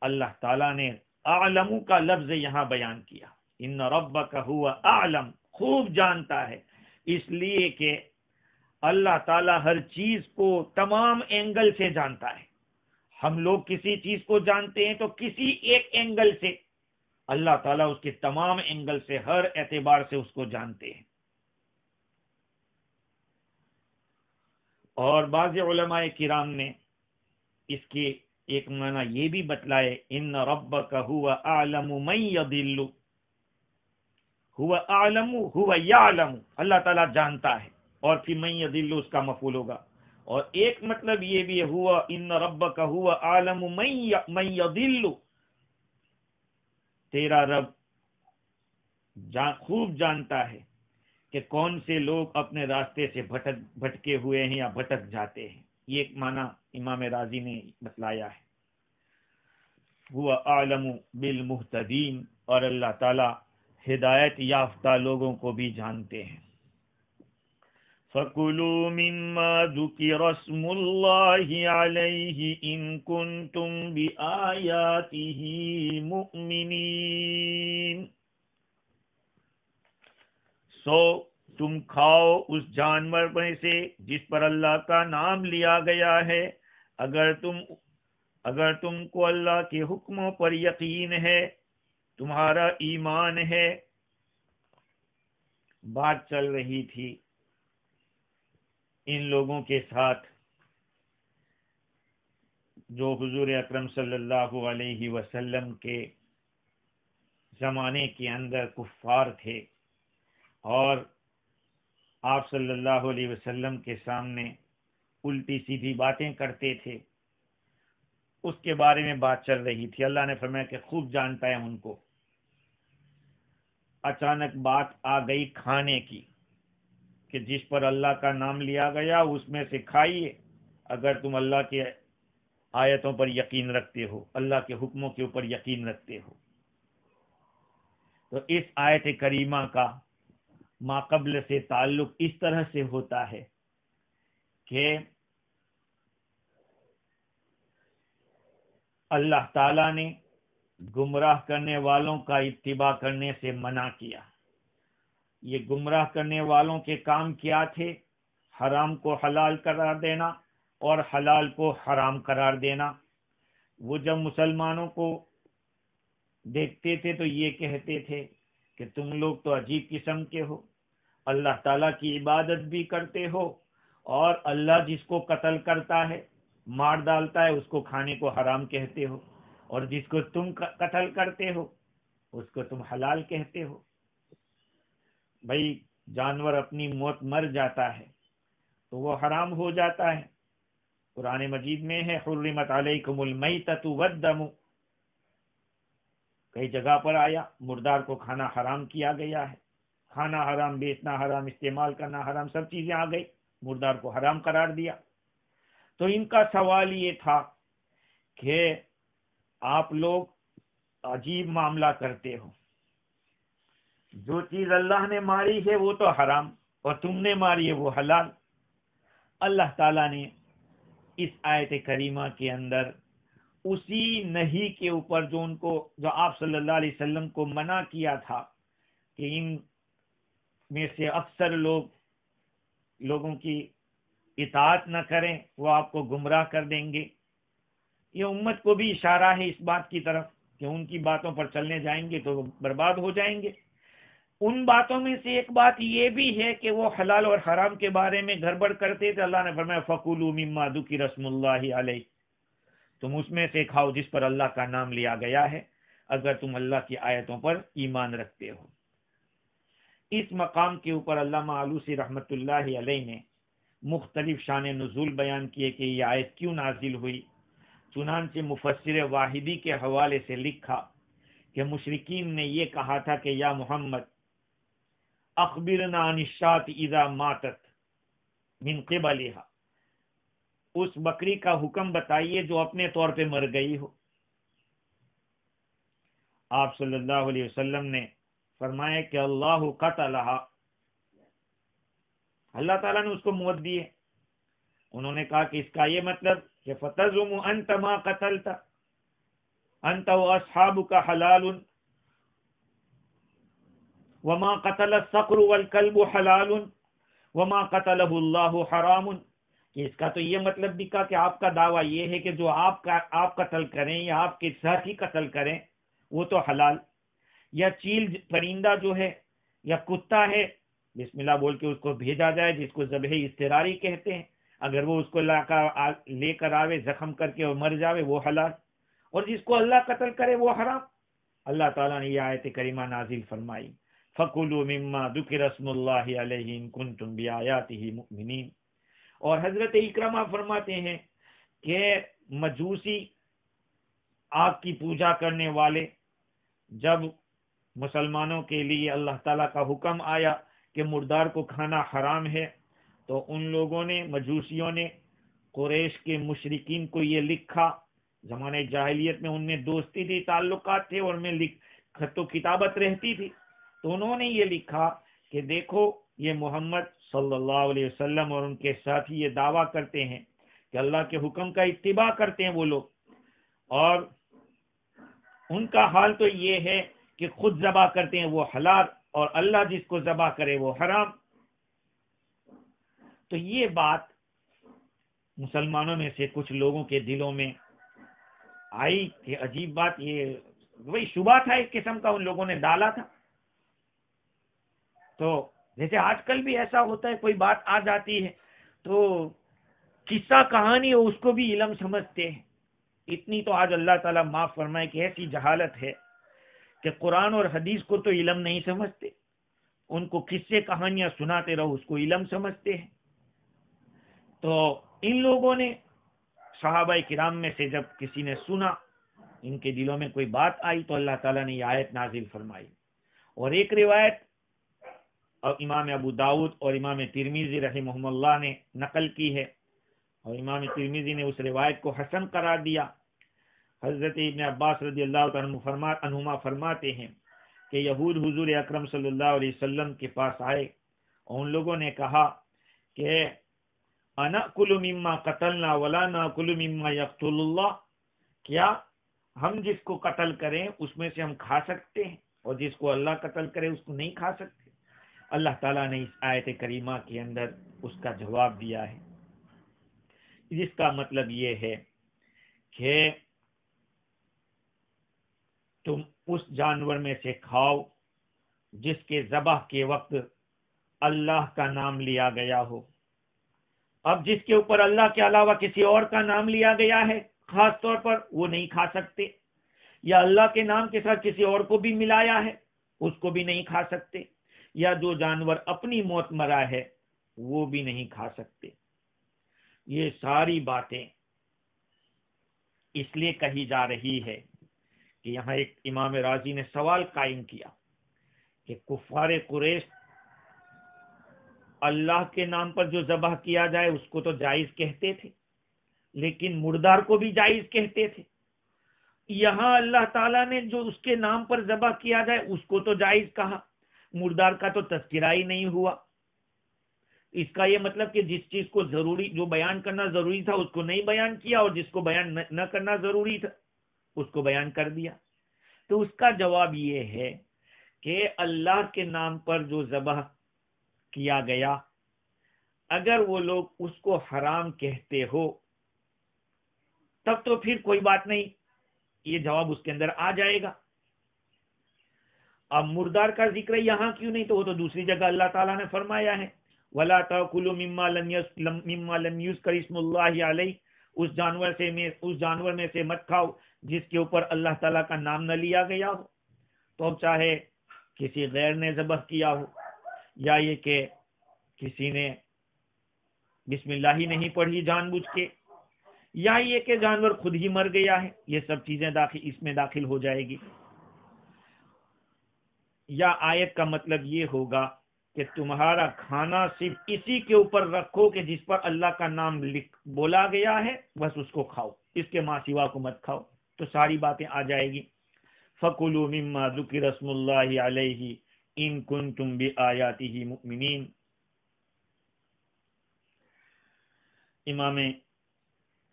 اللہ تعالیٰ نے اعلم کا لفظ یہاں بیان کیا، ان ربک هو اعلم، خوب جانتا ہے، اس لیے کہ اللہ تعالیٰ ہر چیز کو تمام اینگل سے جانتا ہے. ہم لوگ کسی چیز کو جانتے ہیں تو کسی ایک اینگل سے، اللہ تعالیٰ اس کے تمام اینگل سے، ہر اعتبار سے اس کو جانتے ہیں. اور بعض علماء کرام نے اس کے ایک معنی یہ بھی بتلائے، ان ربک هو اعلم من یضل، هو اعلم هو یعلم، اللہ تعالیٰ جانتا ہے، اور پھر من یضل اس کا مفعول ہوگا. اور ایک مطلب یہ بھی ہے، ہوا ان ربک هو اعلم من یضل، تیرا رب خوب جانتا ہے کہ کون سے لوگ اپنے راستے سے بھٹکے ہوئے ہیں یا بھٹک جاتے ہیں. یہ ایک معنی امام رازی نے بتلایا ہے. هو اعلم بالمہتدین، اور اللہ تعالی ہدایت یافتہ لوگوں کو بھی جانتے ہیں. فَكُلُوا مِمَّا ذُكِرَ اسْمُ اللَّهِ عَلَيْهِ إِن كُنتُم بِآيَاتِهِ مُؤْمِنِينَ. سو تم کھاؤ اس جانور میں سے جس پر اللہ کا نام لیا گیا ہے، اگر تم کو اللہ کے حکموں پر یقین ہے، تمہارا ایمان ہے. بات چل رہی تھی ان لوگوں کے ساتھ جو حضور اکرم صلی اللہ علیہ وسلم کے زمانے کے اندر کفار تھے اور آپ صلی اللہ علیہ وسلم کے سامنے الٹی سیدھی باتیں کرتے تھے. اس کے بارے میں بات چل رہی تھی. اللہ نے فرمایا کہ خوب جانتا ہے ان کو. اچانک بات آ گئی کھانے کی کہ جس پر اللہ کا نام لیا گیا اس میں سے کھائیے اگر تم اللہ کے آیتوں پر یقین رکھتے ہو، اللہ کے حکموں کے اوپر یقین رکھتے ہو. تو اس آیت کریمہ کا ما قبل سے تعلق اس طرح سے ہوتا ہے کہ اللہ تعالیٰ نے گمراہ کرنے والوں کا اتباع کرنے سے منع کیا. یہ گمراہ کرنے والوں کے کام کیا تھے؟ حرام کو حلال قرار دینا اور حلال کو حرام قرار دینا. وہ جب مسلمانوں کو دیکھتے تھے تو یہ کہتے تھے کہ تم لوگ تو عجیب قسم کے ہو، اللہ تعالیٰ کی عبادت بھی کرتے ہو اور اللہ جس کو قتل کرتا ہے، مار ڈالتا ہے، اس کو کھانے کو حرام کہتے ہو، اور جس کو تم قتل کرتے ہو اس کو تم حلال کہتے ہو. بھائی جانور اپنی موت مر جاتا ہے تو وہ حرام ہو جاتا ہے. قرآن مجید میں ہے حرمت علیکم المیتۃ والدم، کئی جگہ پر آیا مردار کو کھانا حرام کیا گیا ہے. کھانا حرام، بیچنا حرام، استعمال کرنا حرام، سب چیزیں آ گئی، مردار کو حرام قرار دیا. تو ان کا سوال یہ تھا کہ آپ لوگ عجیب معاملہ کرتے ہو، جو چیز اللہ نے ماری ہے وہ تو حرام اور تم نے ماری ہے وہ حلال۔ اللہ تعالیٰ نے اس آیت کریمہ کے اندر اسی نہیں کے اوپر جو آپ صلی اللہ علیہ وسلم کو منع کیا تھا کہ ان میں سے اکثر لوگوں کی اطاعت نہ کریں، وہ آپ کو گمراہ کر دیں گے، یہ امت کو بھی اشارہ ہے اس بات کی طرف کہ ان کی باتوں پر چلنے جائیں گے تو برباد ہو جائیں گے۔ ان باتوں میں سے ایک بات یہ بھی ہے کہ وہ حلال اور حرام کے بارے میں گڑبڑ کرتے تھے۔ اللہ نے فرمایا فَكُلُوا مِمَّا ذُكِرَ اسْمُ اللَّهِ عَلَيْهِ، تم اس میں سے کھاؤ جس پر اللہ کا نام لیا گیا ہے، اگر تم اللہ کی آیتوں پر ایمان رکھتے ہو۔ اس مقام کے اوپر علامہ آلوسی رحمۃ اللہ علیہ نے مختلف شان نزول بیان کیے کہ یہ آیت کیوں نازل ہوئی۔ چنانچہ مفسر واحدی کے حوالے سے لکھا کہ مشرکین نے یہ کہا تھا کہ یا محمد اخبرنا عن الشاة اذا ماتت من قبلها، اس بکری کا حکم بتائیے جو اپنے طور پہ مر گئی ہو۔ آپ صلی اللہ علیہ وسلم نے فرمایا کہ اللہ قتلها، اللہ تعالیٰ نے اس کو موت دی ہے۔ انہوں نے کہا کہ اس کا یہ مطلب کہ فتزم انت ما قتلت انت واصحابك حلال وما قتل الصقر والكلب حلال وما قتله الله حرام، کہ اس کا تو یہ مطلب بھی کہا کہ آپ کا دعویٰ یہ ہے کہ جو آپ قتل کریں یا آپ کے ساتھی قتل کریں وہ تو حلال، یا چیل پرندہ جو ہے یا کتا ہے بسم اللہ بول کے اس کو بھیجا جائے جس کو ذبح اضطراری کہتے ہیں، اگر وہ اس کو لے کر آوے زخم کر کے اور مر جاوے وہ حلال، اور جس کو اللہ قتل کرے وہ حرام۔ اللہ تعالیٰ نے یہ آیت کریمہ نازل فرمائی فَكُلُوا مِمَّا ذُكِرَ اسْمُ اللَّهِ عَلَيْهِ إِن كُنتُم بِآيَاتِهِ مُؤْمِنِينَ۔ اور حضرت اکرمہ فرماتے ہیں کہ مجوسی آگ کی پوجا کرنے والے جب مسلمانوں کے لیے اللہ تعالیٰ کا حکم آیا کہ مردار کو کھانا حرام ہے تو ان لوگوں نے مجوسیوں نے قریش کے مشرکین کو یہ لکھا، زمانے جاہلیت میں ان میں دوستی تھی، تعلقات تھے اور میں خط و کتابت رہتی تھی، تو انہوں نے یہ لکھا کہ دیکھو یہ محمد صلی اللہ علیہ وسلم اور ان کے ساتھی یہ دعویٰ کرتے ہیں کہ اللہ کے حکم کا اتباع کرتے ہیں وہ لوگ، اور ان کا حال تو یہ ہے کہ خود ذبح کرتے ہیں وہ حلال اور اللہ جس کو ذبح کرے وہ حرام۔ تو یہ بات مسلمانوں میں سے کچھ لوگوں کے دلوں میں آئی کہ عجیب بات، یہ وہی شبہ تھا ایک قسم کا ان لوگوں نے ڈالا تھا۔ تو جیسے آج کل بھی ایسا ہوتا ہے، کوئی بات آ جاتی ہے تو قصہ کہانی ہو اس کو بھی علم سمجھتے ہیں۔ اتنی تو آج اللہ تعالیٰ معاف فرمائے کہ ایسی جہالت ہے کہ قرآن اور حدیث کو تو علم نہیں سمجھتے، ان کو قصے کہانیاں سناتے رہو اس کو علم سمجھتے ہیں۔ تو ان لوگوں نے صحابہ کرام میں سے جب کسی نے سنا، ان کے دلوں میں کوئی بات آئی تو اللہ تعالیٰ نے یہ آیت نازل فرمائی۔ اور ایک روایت امام ابو داؤد اور امام ترمذی رحمہم اللہ نے نقل کی ہے، اور امام ترمذی نے اس روایت کو حسن قرار دیا۔ حضرت ابن عباس رضی اللہ عنہما فرماتے ہیں کہ یہود حضور اکرم صلی اللہ علیہ وسلم کے پاس آئے اور ان لوگوں نے کہا کہ اَنَأْكُلُ مِمَّا قَتَلْنَا وَلَا نَأْكُلُ مِمَّا يَقْتُلُ اللَّهُ، کیا ہم جس کو قتل کریں اس میں سے ہم کھا سکتے ہیں اور جس کو اللہ قتل کرے اس کو نہیں کھا سکتے؟ اللہ تعالیٰ نے اس آیت کریمہ کے اندر اس کا جواب دیا ہے، جس کا مطلب یہ ہے کہ تم اس جانور میں سے کھاؤ جس کے ذبح کے وقت اللہ کا نام لیا گیا ہو۔ اب جس کے اوپر اللہ کے علاوہ کسی اور کا نام لیا گیا ہے خاص طور پر وہ نہیں کھا سکتے، یا اللہ کے نام کے ساتھ کسی اور کو بھی ملایا ہے اس کو بھی نہیں کھا سکتے، یا جو جانور اپنی موت مرا ہے وہ بھی نہیں کھا سکتے۔ یہ ساری باتیں اس لیے کہی جا رہی ہے کہ یہاں ایک امام راضی نے سوال قائم کیا کہ کفار قریش اللہ کے نام پر جو ذبح کیا جائے اس کو تو جائز کہتے تھے، لیکن مردار کو بھی جائز کہتے تھے، یہاں اللہ تعالیٰ نے جو اس کے نام پر ذبح کیا جائے اس کو تو جائز کہا، مردار کا تو تذکرہ ہی نہیں ہوا. اس کا یہ مطلب کہ جس چیز کو ضروری، جو بیان کرنا ضروری تھا اس کو نہیں بیان کیا، اور جس کو بیان نہ کرنا ضروری تھا اس کو بیان کر دیا. تو اس کا جواب یہ ہے کہ اللہ کے نام پر جو ذبح کیا گیا، اگر وہ لوگ اس کو حرام کہتے ہو تب تو پھر کوئی بات نہیں، یہ جواب اس کے اندر آ جائے گا. اب مردار کا ذکر یہاں کیوں نہیں؟ تو وہ تو دوسری جگہ اللہ تعالیٰ نے فرمایا ہے وَلَا تَأْكُلُوا مِمَّا لَمْ يُذْكَرِ اسْمُ اللَّهِ عَلَيْهِ، اس جانور میں سے مت کھاؤ جس کے اوپر اللہ تعالیٰ کا نام نہ لیا گیا ہو. تو اب چاہے کسی غیر نے ذبح کیا ہو، یا یہ کہ کسی نے بسم اللہ ہی نہیں پڑھی جان بوجھ کے، یا یہ کہ جانور خود ہی مر گیا ہے، یہ سب چیزیں اس میں داخل ہو جائے گی. یا آیت کا مطلب یہ ہوگا کہ تمہارا کھانا صرف اسی کے اوپر رکھو کہ جس پر اللہ کا نام بولا گیا ہے، بس اس کو کھاؤ، اس کے ماں سوا کو مت کھاؤ. تو ساری باتیں آ جائے گی. فَكُلُوا مِمَّا ذُكِرَ اسْمُ اللَّهِ عَلَيْهِ إِن كُنتُم بِآيَاتِهِ مُؤْمِنِينَ. امام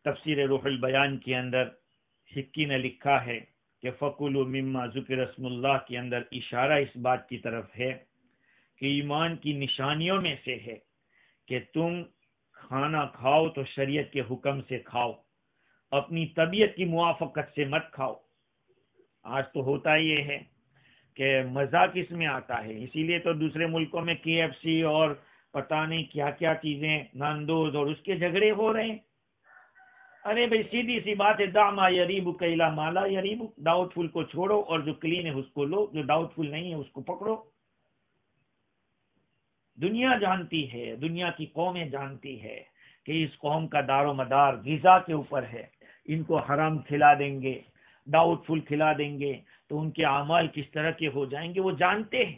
تفسیر روح البیان کے اندر حکی نے لکھا ہے کہ فَكُلُوا مِمَّا ذُكِرَ اسْمُ اللَّهِ کے اندر اشارہ اس بات کی طرف ہے کہ ایمان کی نشانیوں میں سے ہے کہ تم کھانا کھاؤ تو شریعت کے حکم سے کھاؤ، اپنی طبیعت کی موافقت سے مت کھاؤ. آج تو ہوتا یہ ہے کہ مزہ کس میں آتا ہے، اسی لیے تو دوسرے ملکوں میں KFC اور پتہ نہیں کیا کیا چیزیں، ناندوز، اور اس کے جھگڑے ہو رہے ہیں. ارے بھائی سیدھی سی بات ہے، دع ما یریبک الی ما لا یریبک، ڈاؤٹ فل کو چھوڑو اور جو کلین ہے اس کو لو، جو ڈاؤٹ فل نہیں ہے اس کو پکڑو. دنیا جانتی ہے، دنیا کی قومیں جانتی ہے کہ اس قوم کا دار و مدار غذا کے اوپر ہے. ان کو حرام کھلا دیں گے، ڈاؤٹ فل کھلا دیں گے تو ان کے اعمال کس طرح کے ہو جائیں گے، وہ جانتے ہیں.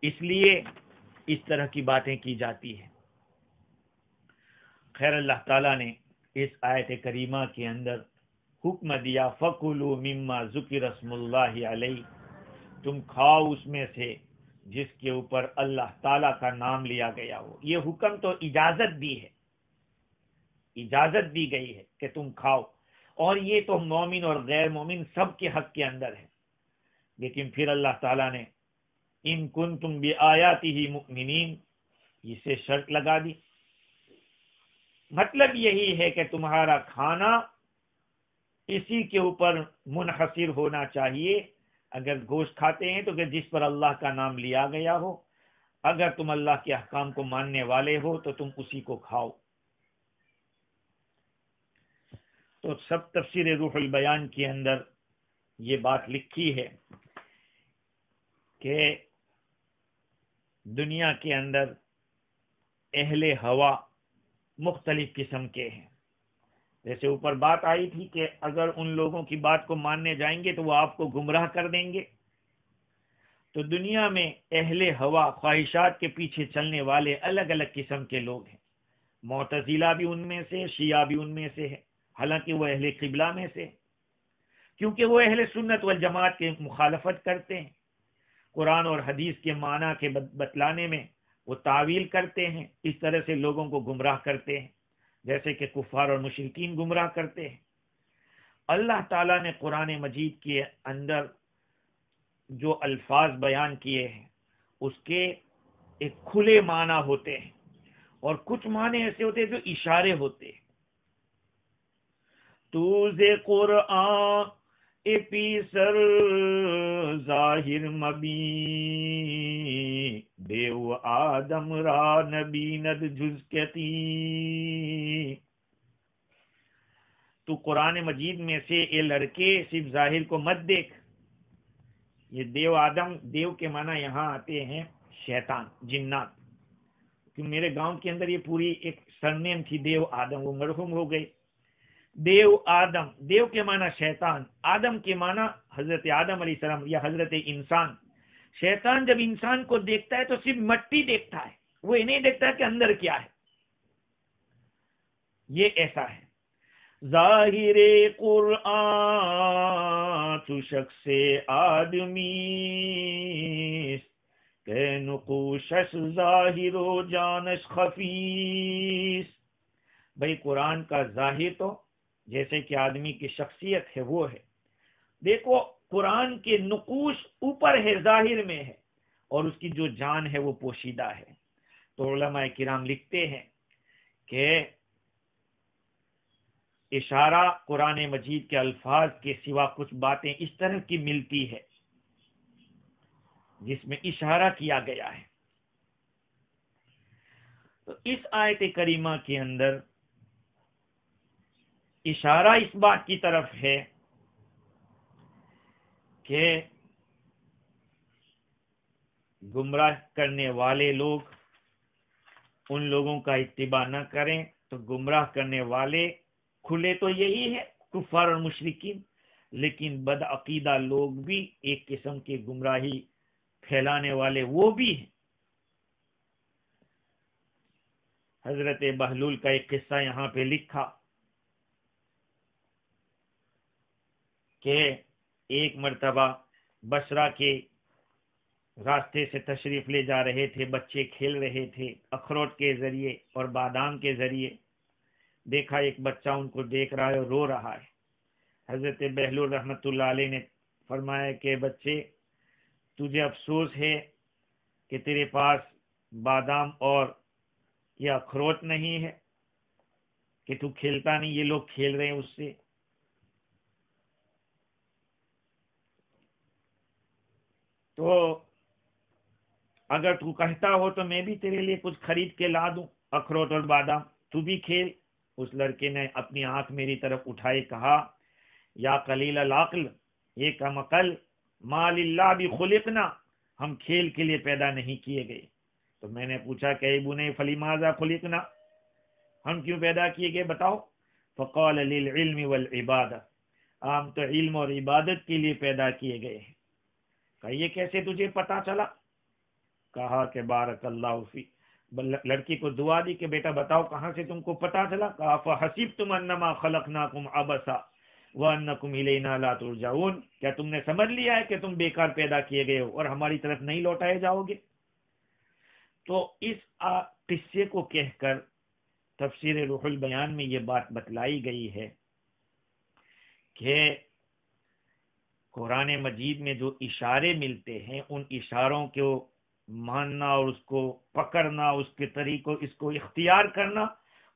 اس لیے اس طرح کی باتیں کی جاتی ہیں. خیر، اللہ تعالیٰ نے اس آیت کریمہ کے اندر حکم دیا فَكُلُوا مِمَّا ذُكِرَ اسْمُ اللَّهِ عَلَيْهِ، تم کھاؤ اس میں سے جس کے اوپر اللہ تعالیٰ کا نام لیا گیا ہو. یہ حکم تو اجازت دی ہے، اجازت دی گئی ہے کہ تم کھاؤ، اور یہ تو مومن اور غیر مومن سب کے حق کے اندر ہے. لیکن پھر اللہ تعالیٰ نے ان کنتم بآیاتہ مؤمنین اسے شرط لگا دی. مطلب یہی ہے کہ تمہارا کھانا اسی کے اوپر منحصر ہونا چاہیے. اگر گوشت کھاتے ہیں تو کہ جس پر اللہ کا نام لیا گیا ہو، اگر تم اللہ کے احکام کو ماننے والے ہو تو تم اسی کو کھاؤ. تو سب تفسیر روح البیان کے اندر یہ بات لکھی ہے کہ دنیا کے اندر اہل ہوا مختلف قسم کے ہیں. جیسے اوپر بات آئی تھی کہ اگر ان لوگوں کی بات کو ماننے جائیں گے تو وہ آپ کو گمراہ کر دیں گے. تو دنیا میں اہل ہوا، خواہشات کے پیچھے چلنے والے الگ الگ قسم کے لوگ ہیں. معتزلہ بھی ان میں سے، شیعہ بھی ان میں سے ہے، حالانکہ وہ اہل قبلہ میں سے، کیونکہ وہ اہل سنت والجماعت کے مخالفت کرتے ہیں. قرآن اور حدیث کے معنی کے بتلانے میں وہ تعویل کرتے ہیں، اس طرح سے لوگوں کو گمراہ کرتے ہیں جیسے کہ کفار اور مشرکین گمراہ کرتے ہیں. اللہ تعالیٰ نے قرآن مجید کے اندر جو الفاظ بیان کیے ہیں اس کے ایک کھلے معنی ہوتے ہیں، اور کچھ معنی ایسے ہوتے ہیں جو اشارے ہوتے ہیں. تو ز قرآن پی سر ظاہر مبی دیو آدم را نبی ند جز کتی. تو قرآن مجید میں سے یہ لڑکے صرف ظاہر کو مت دیکھ. یہ دیو آدم، دیو کے معنی یہاں آتے ہیں شیطان، جنات. کیونکہ میرے گاؤں کے اندر یہ پوری ایک سرنیم تھی دیو آدم، وہ مرحوم ہو گئی. دیو آدم، دیو کے معنی شیطان، آدم کے معنی حضرت آدم علیہ السلام یا حضرت انسان. شیطان جب انسان کو دیکھتا ہے تو صرف مٹی دیکھتا ہے، وہ یہ نہیں دیکھتا کہ اندر کیا ہے. یہ ایسا ہے. ظاہر قرآن تو شخص آدمی کہ نقوشش ظاہر و جانش خفیس. بھئی قرآن کا ظاہر تو جیسے کہ آدمی کی شخصیت ہے وہ ہے. دیکھو قرآن کے نقوش اوپر ہے، ظاہر میں ہے، اور اس کی جو جان ہے وہ پوشیدہ ہے. تو علماء کرام لکھتے ہیں کہ اشارہ قرآن مجید کے الفاظ کے سوا کچھ باتیں اس طرح کی ملتی ہے جس میں اشارہ کیا گیا ہے. تو اس آیت کریمہ کے اندر اشارہ اس بات کی طرف ہے کہ گمراہ کرنے والے لوگ ان لوگوں کا اتباع نہ کریں. تو گمراہ کرنے والے کھلے تو یہی ہے کفار اور مشرکین، لیکن بد عقیدہ لوگ بھی ایک قسم کے گمراہی پھیلانے والے وہ بھی ہیں. حضرت بہلول کا ایک قصہ یہاں پہ لکھا کہ ایک مرتبہ بصرہ کے راستے سے تشریف لے جا رہے تھے، بچے کھیل رہے تھے اخروٹ کے ذریعے اور بادام کے ذریعے. دیکھا ایک بچہ ان کو دیکھ رہا ہے اور رو رہا ہے. حضرت بہلول رحمت اللہ علیہ نے فرمایا کہ بچے تجھے افسوس ہے کہ تیرے پاس بادام اور یہ اخروٹ نہیں ہے کہ تو کھیلتا نہیں، یہ لوگ کھیل رہے ہیں اس سے. تو اگر تو کہتا ہو تو میں بھی تیرے لیے کچھ خرید کے لا دوں اخروٹ اور بادام، تو بھی کھیل. اس لڑکے نے اپنی آنکھ میری طرف اٹھائی، کہا یا قلیل العقل، یہ کم عقل، ما للہ بخلقنا، ہم کھیل کے لیے پیدا نہیں کیے گئے. تو میں نے پوچھا کہ اے بنی فلماذا خلقنا، ہم کیوں پیدا کیے گئے بتاؤ. فقال للعلم والعبادہ، ہم تو علم اور عبادت کے لیے پیدا کیے گئے ہیں. کہ یہ کیسے تجھے پتا چلا؟ کہا کہ بارک اللہ فی. لڑکی کو دعا دی کہ بیٹا بتاؤ کہاں سے تم کو پتا چلا؟ کہا فحسبتم انما خلقناکم عبثا وانکم الینا لا ترجعون، کیا تم نے سمجھ لیا ہے کہ تم بیکار پیدا کیے گئے ہو اور ہماری طرف نہیں لوٹائے جاؤ گے؟ تو اس قصے کو کہہ کر تفسیر روح البیان میں یہ بات بتلائی گئی ہے کہ قرآن مجید میں جو اشارے ملتے ہیں ان اشاروں کو ماننا اور اس کو پکڑنا، اس کے طریقوں اس کو اختیار کرنا،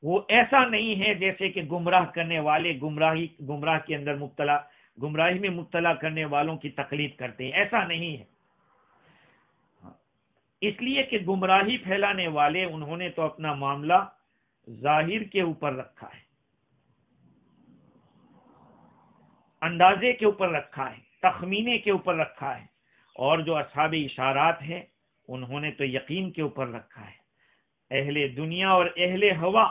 وہ ایسا نہیں ہے جیسے کہ گمراہ کرنے والے گمراہ کے اندر مبتلا، گمراہی میں مبتلا کرنے والوں کی تقلید کرتے ہیں. ایسا نہیں ہے. اس لیے کہ گمراہی پھیلانے والے انہوں نے تو اپنا معاملہ ظاہر کے اوپر رکھا ہے، اندازے کے اوپر رکھا ہے، تخمینے کے اوپر رکھا ہے. اور جو اصحاب اشارات ہیں انہوں نے تو یقین کے اوپر رکھا ہے. اہل دنیا اور اہل ہوا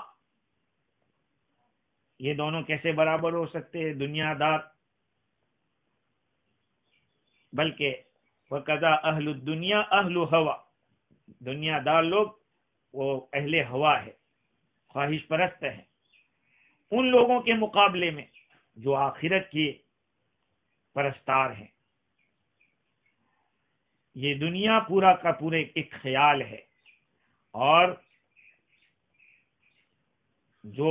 یہ دونوں کیسے برابر ہو سکتے ہیں؟ دنیا دار، بلکہ وَقَضَى أَهْلُ الدُّنْيَا أَهْلُ ہوا، دنیا دار لوگ وہ اہل ہوا ہے، خواہش پرست ہیں. ان لوگوں کے مقابلے میں جو آخرت کی پرستار ہیں، یہ دنیا پورا کا پورے ایک خیال ہے، اور جو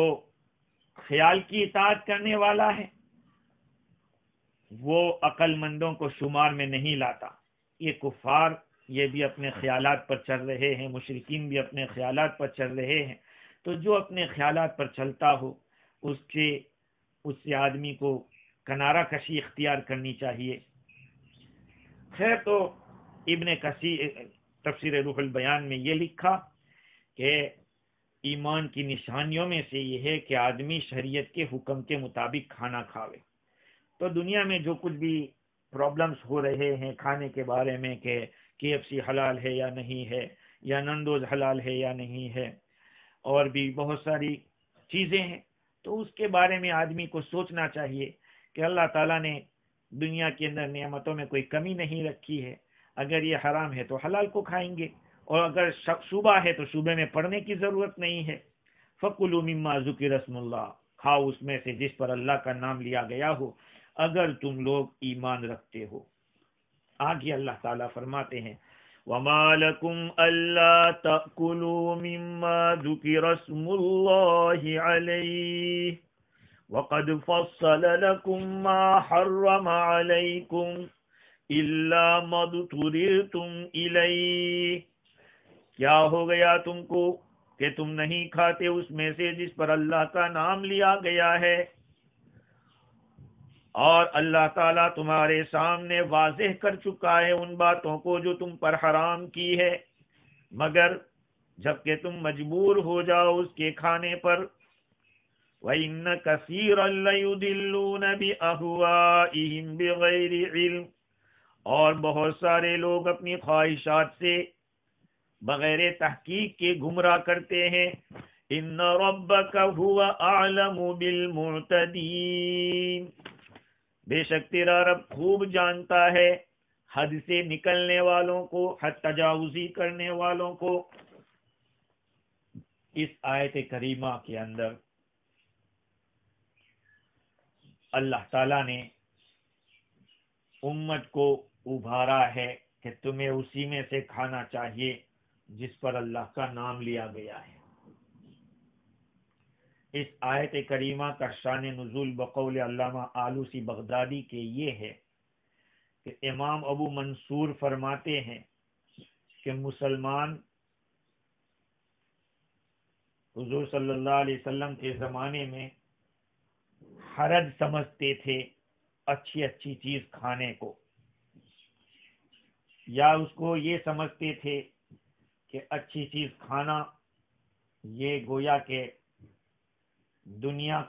خیال کی اطاعت کرنے والا ہے وہ عقل مندوں کو شمار میں نہیں لاتا. یہ کفار یہ بھی اپنے خیالات پر چل رہے ہیں، مشرکین بھی اپنے خیالات پر چل رہے ہیں. تو جو اپنے خیالات پر چلتا ہو اس سے آدمی کو کنارہ کشی اختیار کرنی چاہیے. خیر، تو ابن کثیر تفسیر روح البیان میں یہ لکھا کہ ایمان کی نشانیوں میں سے یہ ہے کہ آدمی شریعت کے حکم کے مطابق کھانا کھاوے. تو دنیا میں جو کچھ بھی پرابلمز ہو رہے ہیں کھانے کے بارے میں کہ KFC حلال ہے یا نہیں ہے، یا نندوز حلال ہے یا نہیں ہے، اور بھی بہت ساری چیزیں ہیں، تو اس کے بارے میں آدمی کو سوچنا چاہیے کہ اللہ تعالیٰ نے دنیا کے اندر نعمتوں میں کوئی کمی نہیں رکھی ہے. اگر یہ حرام ہے تو حلال کو کھائیں گے، اور اگر شبہ ہے تو شبے میں پڑنے کی ضرورت نہیں ہے. فَكُلُوا مِمَّا ذُكِرَ اسْمُ اللَّهِ، کھاؤ اس میں سے جس پر اللہ کا نام لیا گیا ہو، اگر تم لوگ ایمان رکھتے ہو. آگے اللہ تعالیٰ فرماتے ہیں وما لكم ألا تأكلوا مما ذكر اسم الله عليه وقد فصل لكم ما حرم عليكم إلا ما اضطررتم إليه. کیا ہو گیا تم کو کہ تم نہیں کھاتے اس میں سے جس پر اللہ کا نام لیا گیا ہے، اور اللہ تعالیٰ تمہارے سامنے واضح کر چکا ہے ان باتوں کو جو تم پر حرام کی ہے، مگر جبکہ تم مجبور ہو جاؤ اس کے کھانے پر. وَإِنَّ كَثِيرًا لَيُضِلُّونَ بِأَهْوَائِهِمْ بِغَيْرِ عِلْمٍ، اور بہت سارے لوگ اپنی خواہشات سے بغیر تحقیق کے گمراہ کرتے ہیں. إِنَّ رَبَّكَ هُوَ أَعْلَمُ بِالْمُعْتَدِينَ، بے شک تیرا رب خوب جانتا ہے حد سے نکلنے والوں کو، حد تجاوزی کرنے والوں کو. اس آیت کریمہ کے اندر اللہ تعالیٰ نے امت کو ابھارا ہے کہ تمہیں اسی میں سے کھانا چاہیے جس پر اللہ کا نام لیا گیا ہے. اس آیت کریمہ کا شان نزول بقول علامہ آلوسی بغدادی کے یہ ہے کہ امام ابو منصور فرماتے ہیں کہ مسلمان حضور صلی اللہ علیہ وسلم کے زمانے میں حرج سمجھتے تھے اچھی اچھی چیز کھانے کو، یا اس کو یہ سمجھتے تھے کہ اچھی چیز کھانا یہ گویا کہ دنیا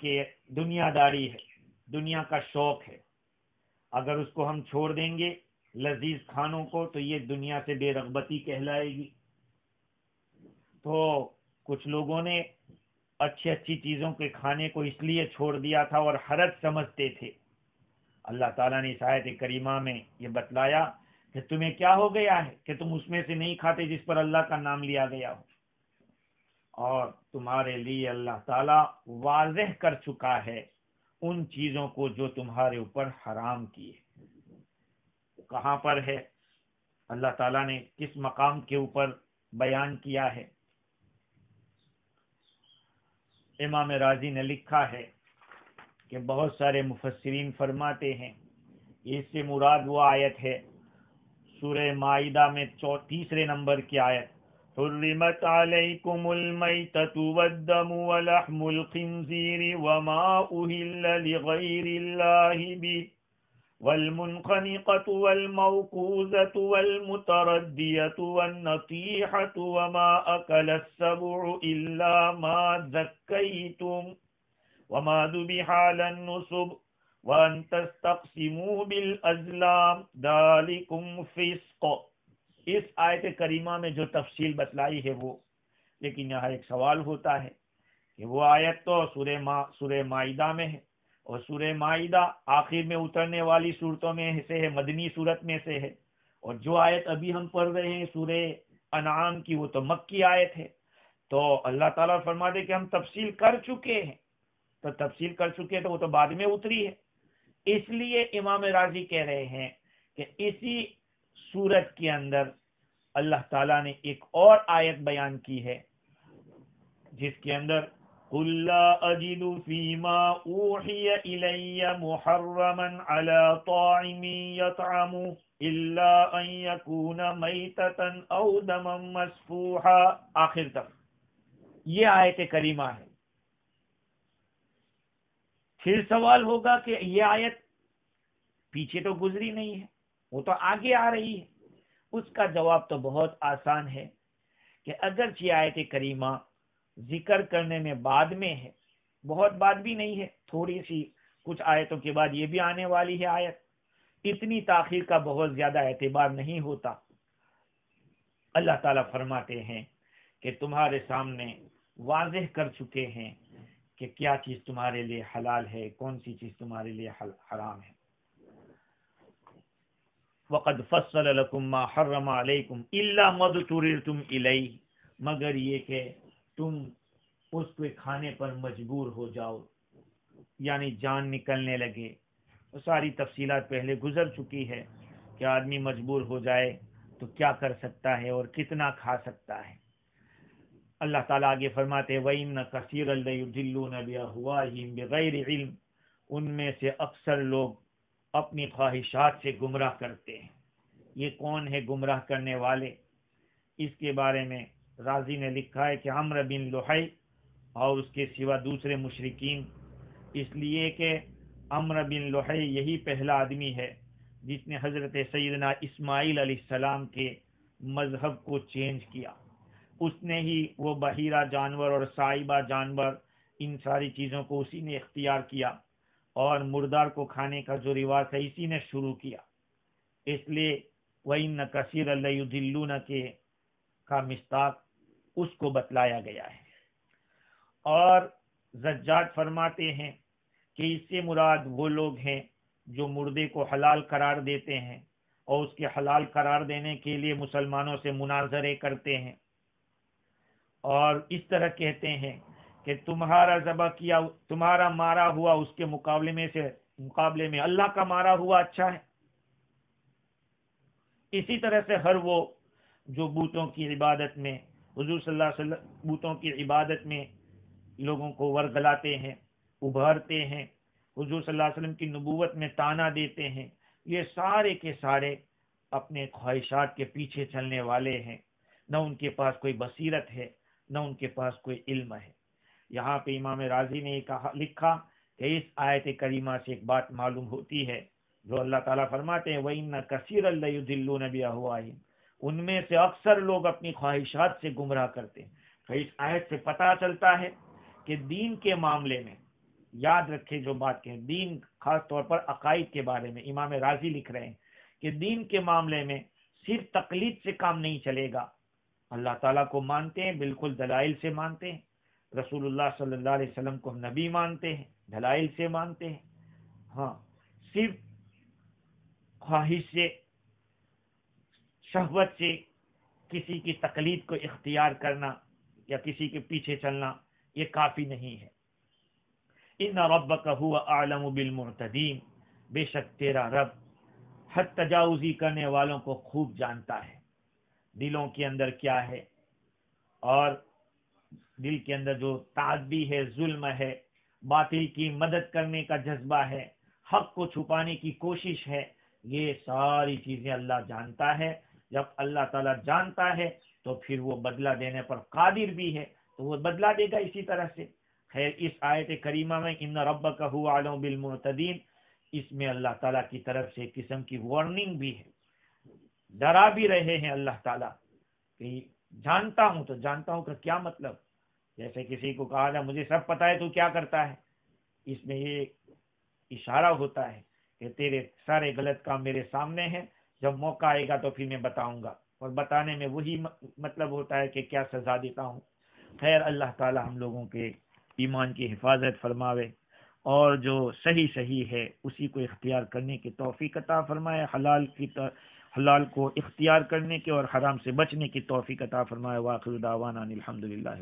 داری ہے، دنیا کا شوق ہے. اگر اس کو ہم چھوڑ دیں گے لذیذ کھانوں کو تو یہ دنیا سے بے رغبتی کہلائے گی. تو کچھ لوگوں نے اچھی اچھی چیزوں کے کھانے کو اس لیے چھوڑ دیا تھا اور حرج سمجھتے تھے. اللہ تعالیٰ نے اس آیت کریمہ میں یہ بتلایا کہ تمہیں کیا ہو گیا ہے کہ تم اس میں سے نہیں کھاتے جس پر اللہ کا نام لیا گیا ہو، اور تمہارے لیے اللہ تعالیٰ واضح کر چکا ہے ان چیزوں کو جو تمہارے اوپر حرام کیے. کہاں پر ہے اللہ تعالیٰ نے کس مقام کے اوپر بیان کیا ہے؟ امام رازی نے لکھا ہے کہ بہت سارے مفسرین فرماتے ہیں اس سے مراد وہ آیت ہے سورہ مائدہ میں 34 نمبر کی آیت، حرمت علیکم المیتۃ والدم ولحم الخنزیر وما أهل لغیر اللہ به والمنخنقۃ والموقوذۃ والمتردیۃ والنطیحۃ وما أكل السبع إلا ما ذکیتم وما ذبح على النصب وَأَن تَسْتَقْسِمُوا بِالْأَزْلَامِ ذَلِكُمْ فِسْقٌ. اس آیت کریمہ میں جو تفصیل بتلائی ہے وہ، لیکن یہاں ایک سوال ہوتا ہے کہ وہ آیت تو سورہ مائدہ میں ہے، اور سورہ مائدہ آخر میں اترنے والی صورتوں میں سے ہے، مدنی صورت میں سے ہے، اور جو آیت ابھی ہم پڑھ رہے ہیں سورہ انعام کی وہ تو مکی آیت ہے. تو اللہ تعالیٰ فرماتے کہ ہم تفصیل کر چکے ہیں، تو تفصیل کر چکے تو وہ تو بعد میں اتری ہے. اس لیے امام راضی کہہ رہے ہیں کہ اسی سورت کے اندر اللہ تعالیٰ نے ایک اور آیت بیان کی ہے جس کے اندر قُلْ لَا أَجِدُ فِي مَا أُوحِيَ إِلَيَّ مُحَرَّمًا عَلَى طَاعِمٍ يَطْعَمُهُ إِلَّا أَن يَكُونَ مَيْتَةً أَوْ دَمًا مَسْفُوحًا، آخر تک یہ آیت کریمہ ہے. پھر سوال ہوگا کہ یہ آیت پیچھے تو گزری نہیں ہے، وہ تو آگے آ رہی ہے. اس کا جواب تو بہت آسان ہے کہ اگرچہ آیت کریمہ ذکر کرنے میں بعد میں ہے، بہت بعد بھی نہیں ہے، تھوڑی سی کچھ آیتوں کے بعد یہ بھی آنے والی ہے آیت، اتنی تاخیر کا بہت زیادہ اعتبار نہیں ہوتا. اللہ تعالیٰ فرماتے ہیں کہ تمہارے سامنے واضح کر چکے ہیں کہ کیا چیز تمہارے لیے حلال ہے، کون سی چیز تمہارے لیے حرام ہے. وَقَدْ فَصَّلَ لَكُمْ مَا حَرَّمَ عَلَيْكُمْ إِلَّا مَا اضْطُرِرْتُمْ إِلَيْهِ، مگر یہ کہ تم اس کو کھانے پر مجبور ہو جاؤ، یعنی جان نکلنے لگے. وہ ساری تفصیلات پہلے گزر چکی ہے کہ آدمی مجبور ہو جائے تو کیا کر سکتا ہے اور کتنا کھا سکتا ہے۔ اللہ تعالیٰ آگے فرماتے ہیں وَإِنَّ كَثِيرًا لَيُضِلُّونَ بِأَهْوَائِهِمْ بِغَيْرِ علم، ان میں سے اکثر لوگ اپنی خواہشات سے گمراہ کرتے ہیں۔ یہ کون ہے گمراہ کرنے والے؟ اس کے بارے میں رازی نے لکھا ہے کہ عمرو بن لحی اور اس کے سوا دوسرے مشرکین، اس لیے کہ عمرو بن لحی یہی پہلا آدمی ہے جس نے حضرت سیدنا اسماعیل علیہ السلام کے مذہب کو چینج کیا۔ اس نے ہی وہ بحیرہ جانور اور سائبہ جانور ان ساری چیزوں کو اسی نے اختیار کیا، اور مردار کو کھانے کا جو رواج ہے اسی نے شروع کیا۔ اس لیے وَإِنَّ كَثِيرًا لَيُضِلُّونَ کے کا مصداق اس کو بتلایا گیا ہے۔ اور زجاج فرماتے ہیں کہ اس سے مراد وہ لوگ ہیں جو مردے کو حلال قرار دیتے ہیں اور اس کے حلال قرار دینے کے لیے مسلمانوں سے مناظرے کرتے ہیں، اور اس طرح کہتے ہیں کہ تمہارا ذبح کیا، تمہارا مارا ہوا اس کے مقابلے میں اللہ کا مارا ہوا اچھا ہے۔ اسی طرح سے ہر وہ جو بتوں کی عبادت میں حضور صلی اللہ علیہ وسلم بتوں کی عبادت میں لوگوں کو ورگلاتے ہیں، ابھارتے ہیں، حضور صلی اللہ علیہ وسلم کی نبوت میں طعنہ دیتے ہیں، یہ سارے کے سارے اپنے خواہشات کے پیچھے چلنے والے ہیں۔ نہ ان کے پاس کوئی بصیرت ہے، نہ ان کے پاس کوئی علم ہے۔ یہاں پہ امام رازی نے لکھا کہ اس آیت کریمہ سے ایک بات معلوم ہوتی ہے جو اللہ تعالیٰ فرماتے ہیں وَإِنَّ كَثِيرًا لَيُضِلُّونَ بِأَهْوَائِهِمْ، ان میں سے اکثر لوگ اپنی خواہشات سے گمراہ کرتے ہیں۔ تو اس آیت سے پتہ چلتا ہے کہ دین کے معاملے میں یاد رکھے جو بات کہیں، دین خاص طور پر عقائد کے بارے میں امام رازی لکھ رہے ہیں کہ دین کے معاملے میں صرف تقلید سے کام نہیں چلے گا۔ اللہ تعالیٰ کو مانتے ہیں، بالکل دلائل سے مانتے ہیں، رسول اللہ صلی اللہ علیہ وسلم کو ہم نبی مانتے ہیں، دلائل سے مانتے ہیں۔ ہاں، صرف خواہش سے، شہوت سے کسی کی تقلید کو اختیار کرنا یا کسی کے پیچھے چلنا یہ کافی نہیں ہے۔ ان ربک هو اعلم بالمعتدین، بے شک تیرا رب حد تجاوزی کرنے والوں کو خوب جانتا ہے، دلوں کے اندر کیا ہے، اور دل کے اندر جو تعدی ہے، ظلم ہے، باطل کی مدد کرنے کا جذبہ ہے، حق کو چھپانے کی کوشش ہے، یہ ساری چیزیں اللہ جانتا ہے۔ جب اللہ تعالیٰ جانتا ہے تو پھر وہ بدلہ دینے پر قادر بھی ہے، تو وہ بدلہ دے گا اسی طرح سے۔ خیر، اس آیت کریمہ میں ان ربک هو اعلم بالمعتدین، اس میں اللہ تعالیٰ کی طرف سے قسم کی وارننگ بھی ہے، ڈرا بھی رہے ہیں اللہ تعالیٰ کہ جانتا ہوں، تو جانتا ہوں کا کیا مطلب؟ جیسے کسی کو کہا جائے مجھے سب پتا ہے تو کیا کرتا ہے، اس میں یہ اشارہ ہوتا ہے کہ تیرے سارے غلط کام میرے سامنے ہیں، جب موقع آئے گا تو پھر میں بتاؤں گا، اور بتانے میں وہی مطلب ہوتا ہے کہ کیا سزا دیتا ہوں۔ خیر، اللہ تعالیٰ ہم لوگوں کے ایمان کی حفاظت فرماوے، اور جو صحیح ہے اسی کو اختیار کرنے کی توفیق عطا فرمائے، حلال کو اختیار کرنے کے اور حرام سے بچنے کی توفیق عطا فرمائے۔ وآخر دعوانا الحمدللہ۔